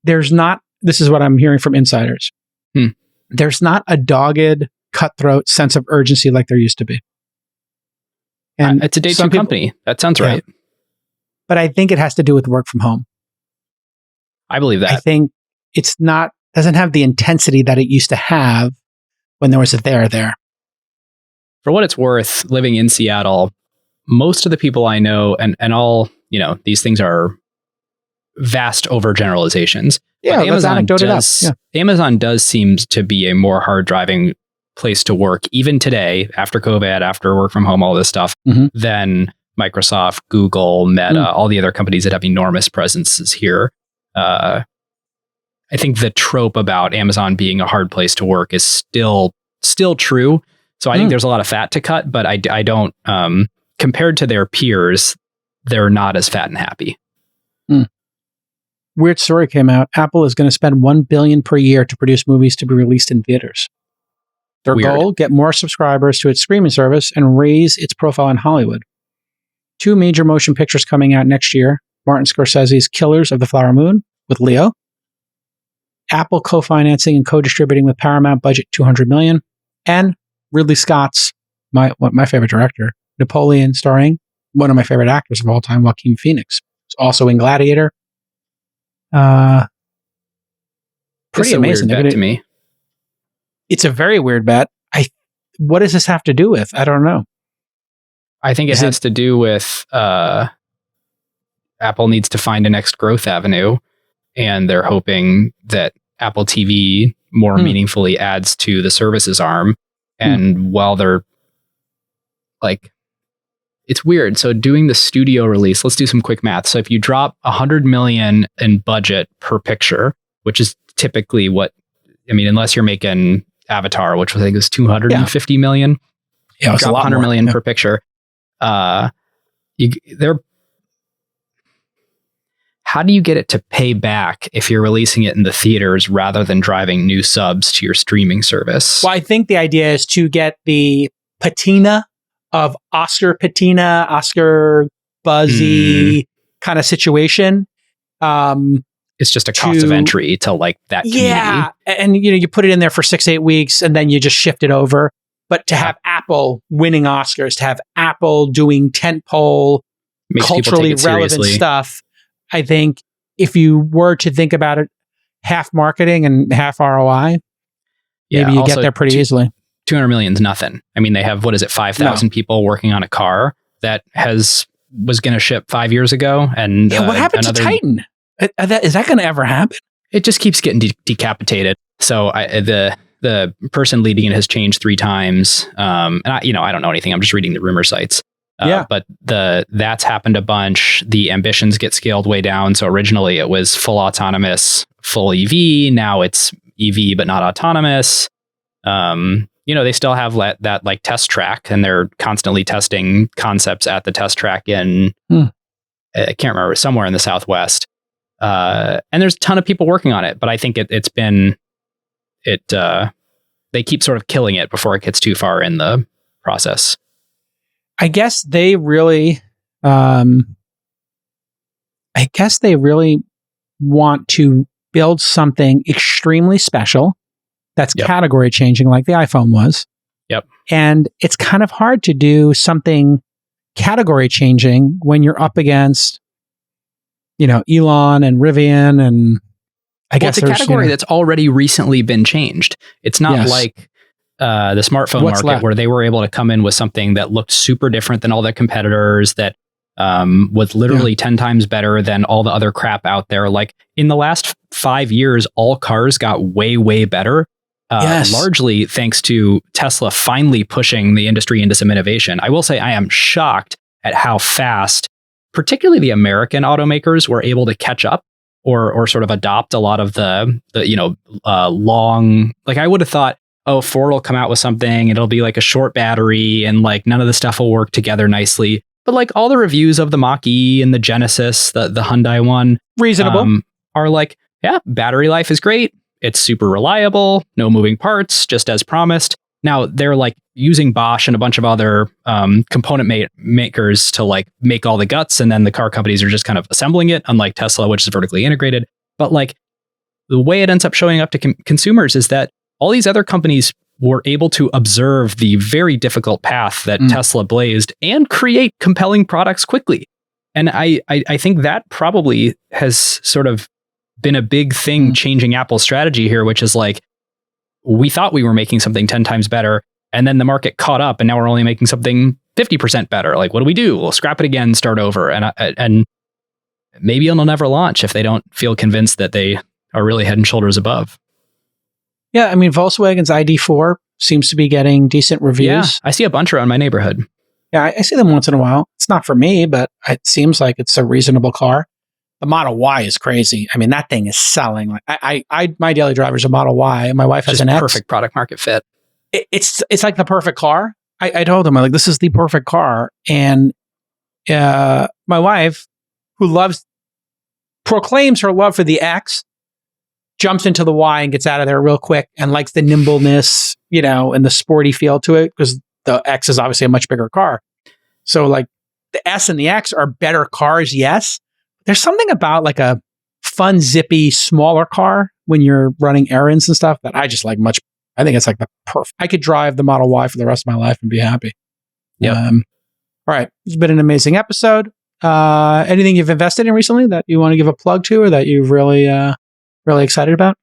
there's not, this is what I'm hearing from insiders. There's not a dogged, cutthroat sense of urgency like there used to be. And it's a day 2 company. That sounds right. But I think it has to do with work from home. I believe that. I think doesn't have the intensity that it used to have when there was a there. For what it's worth, living in Seattle, most of the people I know, and all, these things are vast overgeneralizations. Yeah, Amazon does seem to be a more hard driving place to work, even today, after COVID, after work from home, all this stuff, than Microsoft, Google, Meta, all the other companies that have enormous presences here. I think the trope about Amazon being a hard place to work is still true. So I think there's a lot of fat to cut, but I don't, compared to their peers, they're not as fat and happy. Weird story came out. Apple is going to spend $1 billion per year to produce movies to be released in theaters. Their goal, get more subscribers to its streaming service and raise its profile in Hollywood. 2 major motion pictures coming out next year. Martin Scorsese's Killers of the Flower Moon with Leo. Apple co-financing and co-distributing with Paramount, budget $200 million. And Ridley Scott's, my favorite director, Napoleon, starring one of my favorite actors of all time, Joaquin Phoenix. He's also in Gladiator. Pretty amazing. Weird bet to me. It's a very weird bet. What does this have to do with? I don't know. I think it has to do with Apple needs to find a next growth avenue, and they're hoping that Apple TV more meaningfully adds to the services arm. And while they're like, it's weird. So doing the studio release, let's do some quick math. So if you drop $100 million in budget per picture, which is typically what, I mean, unless you're making Avatar, which I think was $250 million. Yeah, it's a lot $100 more. million per picture. How do you get it to pay back if you're releasing it in the theaters rather than driving new subs to your streaming service? Well, I think the idea is to get the patina of Oscar buzzy kind of situation. It's just a cost of entry to like that community. Yeah. And you put it in there for 6-8 weeks and then you just shift it over. But to have Apple winning Oscars, to have Apple doing tentpole, culturally relevant stuff, I think if you were to think about it, half marketing and half ROI, maybe you get there pretty easily. $200 million is nothing. I mean, they have, 5,000 people working on a car that was going to ship 5 years ago. And what happened to Titan? Is that going to ever happen? It just keeps getting decapitated. So the person leading it has changed 3 times. And I don't know anything. I'm just reading the rumor sites. But that's happened a bunch. The ambitions get scaled way down. So originally it was full autonomous, full EV. Now it's EV, but not autonomous. They still have that like test track, and they're constantly testing concepts at the test track in, I can't remember, somewhere in the Southwest. And there's a ton of people working on it, but I think they keep sort of killing it before it gets too far in the process. I guess they really want to build something extremely special that's category changing, like the iPhone was. Yep. And it's kind of hard to do something category changing when you're up against, Elon and Rivian, and it's a category that's already recently been changed. It's not like the smartphone market where they were able to come in with something that looked super different than all their competitors, that was literally 10 times better than all the other crap out there. Like in the last 5 years, all cars got way, way better. Largely thanks to Tesla finally pushing the industry into some innovation. I will say I am shocked at how fast, particularly the American automakers, were able to catch up or sort of adopt a lot of the long, like I would have thought, Ford will come out with something, it'll be like a short battery and like none of the stuff will work together nicely. But like all the reviews of the Mach-E and the Genesis, the Hyundai one, reasonable, are like, battery life is great. It's super reliable, no moving parts, just as promised. Now they're like using Bosch and a bunch of other component makers to like make all the guts, and then the car companies are just kind of assembling it, unlike Tesla, which is vertically integrated. But like the way it ends up showing up to consumers is that all these other companies were able to observe the very difficult path that Tesla blazed and create compelling products quickly. And I think that probably has sort of been a big thing changing Apple's strategy here, which is like, we thought we were making something 10 times better, and then the market caught up, and now we're only making something 50% better. Like, what do? We'll scrap it again, start over. And maybe it'll never launch if they don't feel convinced that they are really head and shoulders above. Yeah, I mean, Volkswagen's ID4 seems to be getting decent reviews. Yeah, I see a bunch around my neighborhood. Yeah, I see them once in a while. It's not for me, but it seems like it's a reasonable car. The Model Y is crazy. I mean, that thing is selling. Like my daily driver is a Model Y. My wife has Just an X. perfect product market fit. It's like the perfect car. I told him, I'm like, this is the perfect car. And my wife, who proclaims her love for the X, jumps into the Y and gets out of there real quick and likes the nimbleness, and the sporty feel to it, because the X is obviously a much bigger car. So like the S and the X are better cars, yes. There's something about like a fun, zippy, smaller car when you're running errands and stuff that I just like much. I think it's like the perfect. I could drive the Model Y for the rest of my life and be happy. Yeah. All right. It's been an amazing episode. Anything you've invested in recently that you want to give a plug to, or that you're really excited about?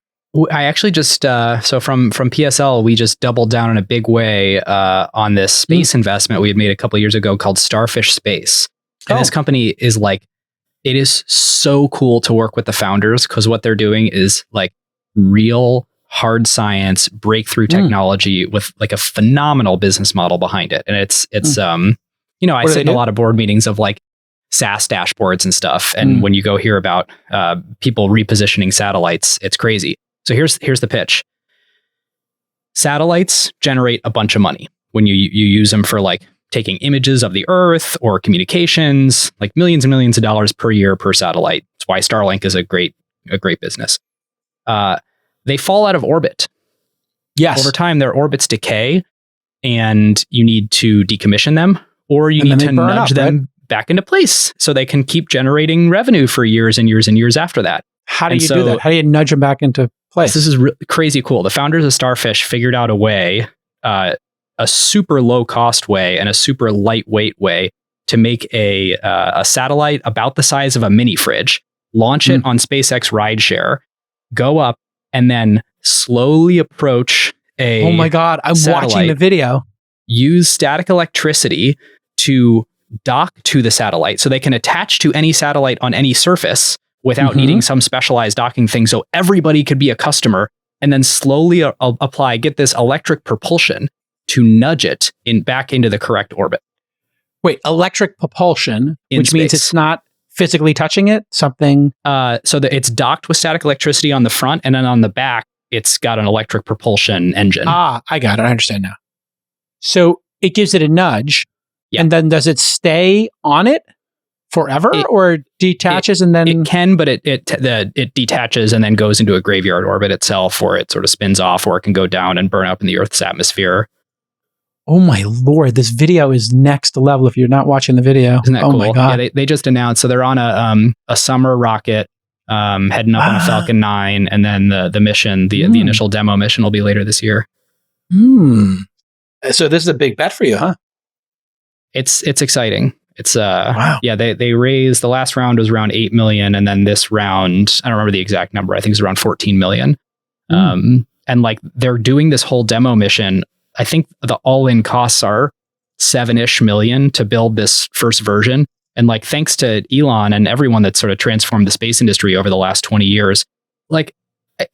I actually just, so from PSL, we just doubled down in a big way on this space investment we had made a couple of years ago called Starfish Space. And this company is like, it is so cool to work with the founders, because what they're doing is like real hard science breakthrough technology with like a phenomenal business model behind it. And it's I sit in a lot of board meetings of like SaaS dashboards and stuff. And when you go hear about people repositioning satellites, it's crazy. So here's the pitch. Satellites generate a bunch of money when you use them for like taking images of the Earth or communications, like millions and millions of dollars per year per satellite. That's why Starlink is a great business. They fall out of orbit. Yes. Over time, their orbits decay, and you need to decommission them, or you need to nudge them back into place so they can keep generating revenue for years and years and years after that. How do you do that? How do you nudge them back into place? This is crazy cool. The founders of Starfish figured out a way, a super low cost way and a super lightweight way to make a satellite about the size of a mini fridge, launch it on SpaceX rideshare, go up, and then slowly approach a Oh my God, I'm watching the video. Use static electricity to dock to the satellite so they can attach to any satellite on any surface without needing some specialized docking thing, so everybody could be a customer, and then slowly get this electric propulsion to nudge it back into the correct orbit. Wait, electric propulsion, which means it's not physically touching it? Something? So that it's docked with static electricity on the front, and then on the back, it's got an electric propulsion engine. Ah, I got it. I understand now. So it gives it a nudge, and then does it stay on it forever, or detaches and then... It can, but it detaches and then goes into a graveyard orbit itself, or it sort of spins off, or it can go down and burn up in the Earth's atmosphere. Oh my Lord, this video is next level if you're not watching the video. Isn't that cool? My God. Yeah, they just announced, so they're on a summer rocket heading up on a Falcon 9, and then the mission, the initial demo mission will be later this year. So this is a big bet for you, huh? It's exciting. It's wow. Yeah, they raised, the last round was around 8 million, and then this round, I don't remember the exact number, I think it's around 14 million. And like they're doing this whole demo mission. I think the all-in costs are $7-ish million to build this first version. And like, thanks to Elon and everyone that sort of transformed the space industry over the last 20 years, like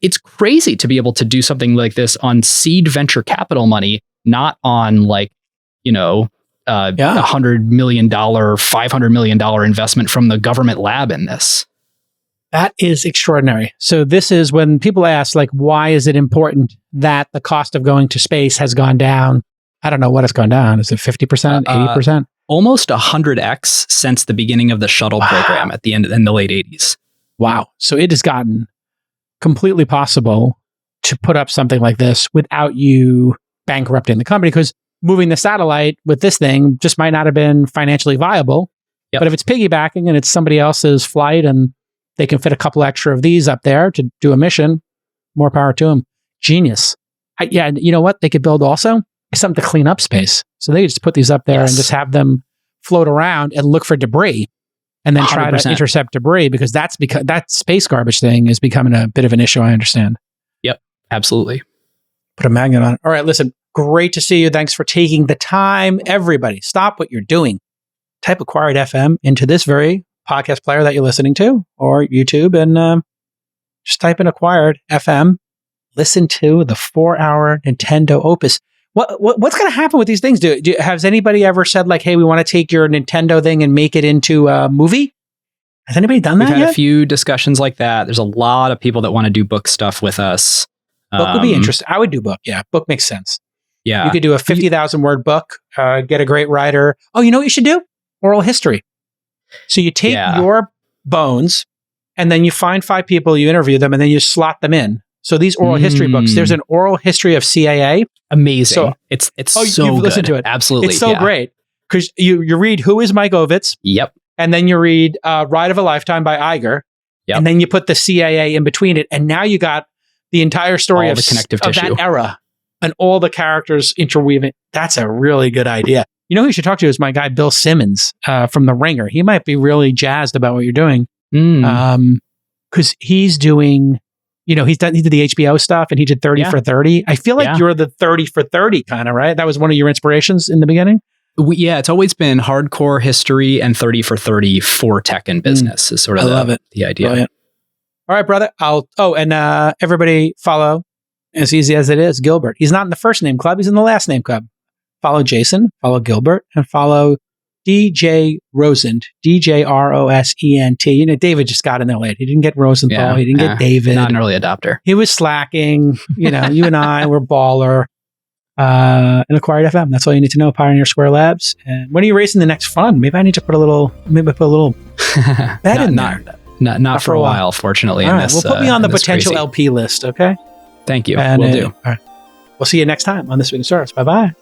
it's crazy to be able to do something like this on seed venture capital money, not on like, $100 million, $500 million investment from the government lab in this. That is extraordinary. So this is when people ask, like, why is it important that the cost of going to space has gone down? I don't know what it's gone down. Is it 50%, 80%? Almost 100x since the beginning of the shuttle program at the end in the late 80s. Wow. So it has gotten completely possible to put up something like this without you bankrupting the company, because moving the satellite with this thing just might not have been financially viable. Yep. But if it's piggybacking and it's somebody else's flight and they can fit a couple extra of these up there to do a mission, more power to them. Genius. You know what? They could build also something to clean up space. So they could just put these up there and just have them float around and look for debris and then 100%. Try to intercept debris, because that space garbage thing is becoming a bit of an issue, I understand. Yep, absolutely. Put a magnet on it. All right, listen, great to see you. Thanks for taking the time. Everybody, stop what you're doing. Type Acquired FM into this very podcast player that you're listening to, or YouTube, and just type in Acquired FM. Listen to the 4-hour Nintendo opus. What's going to happen with these things? Has anybody ever said like, hey, we want to take your Nintendo thing and make it into a movie? Has anybody done that We've had yet? a few discussions like that. There's a lot of people that want to do book stuff with us. Book would be interesting. I would do book. Yeah, book makes sense. Yeah. You could do a 50,000 word book, get a great writer. Oh, you know what you should do? Oral history. So you take your bones and then you find 5 people, you interview them, and then you slot them in. So these oral history books, there's an oral history of CAA. Amazing. So, it's so you've good. Listened to it. Absolutely. It's so great. Because you read Who is Mike Ovitz? Yep. And then you read Ride of a Lifetime by Iger. Yep. And then you put the CAA in between it. And now you got the entire story all of the connective tissue that era and all the characters interweaving. That's a really good idea. You know who you should talk to is my guy, Bill Simmons from The Ringer. He might be really jazzed about what you're doing. Because he's doing, he did the HBO stuff and he did 30 for 30. I feel like you're the 30 for 30 kind of, right? That was one of your inspirations in the beginning? It's always been hardcore history and 30 for 30 for tech and business is sort of the idea. Brilliant. All right, brother. Everybody follow, as easy as it is, Gilbert. He's not in the first name club. He's in the last name club. Follow Jason, follow Gilbert, and follow DJ Rosent, DJROSENT. David just got in there late. He didn't get Rosenthal. He didn't get David. Not an early adopter. He was slacking. You and I were baller. And Acquired FM. That's all you need to know. Pioneer Square Labs. And when are you racing the next fund? Maybe I need to put a little bet in there. Not for a while, fortunately. All right, we'll put me on the potential LP list, okay? Thank you. And, Will do. All right. We'll see you next time on This Week in Startups. Bye-bye.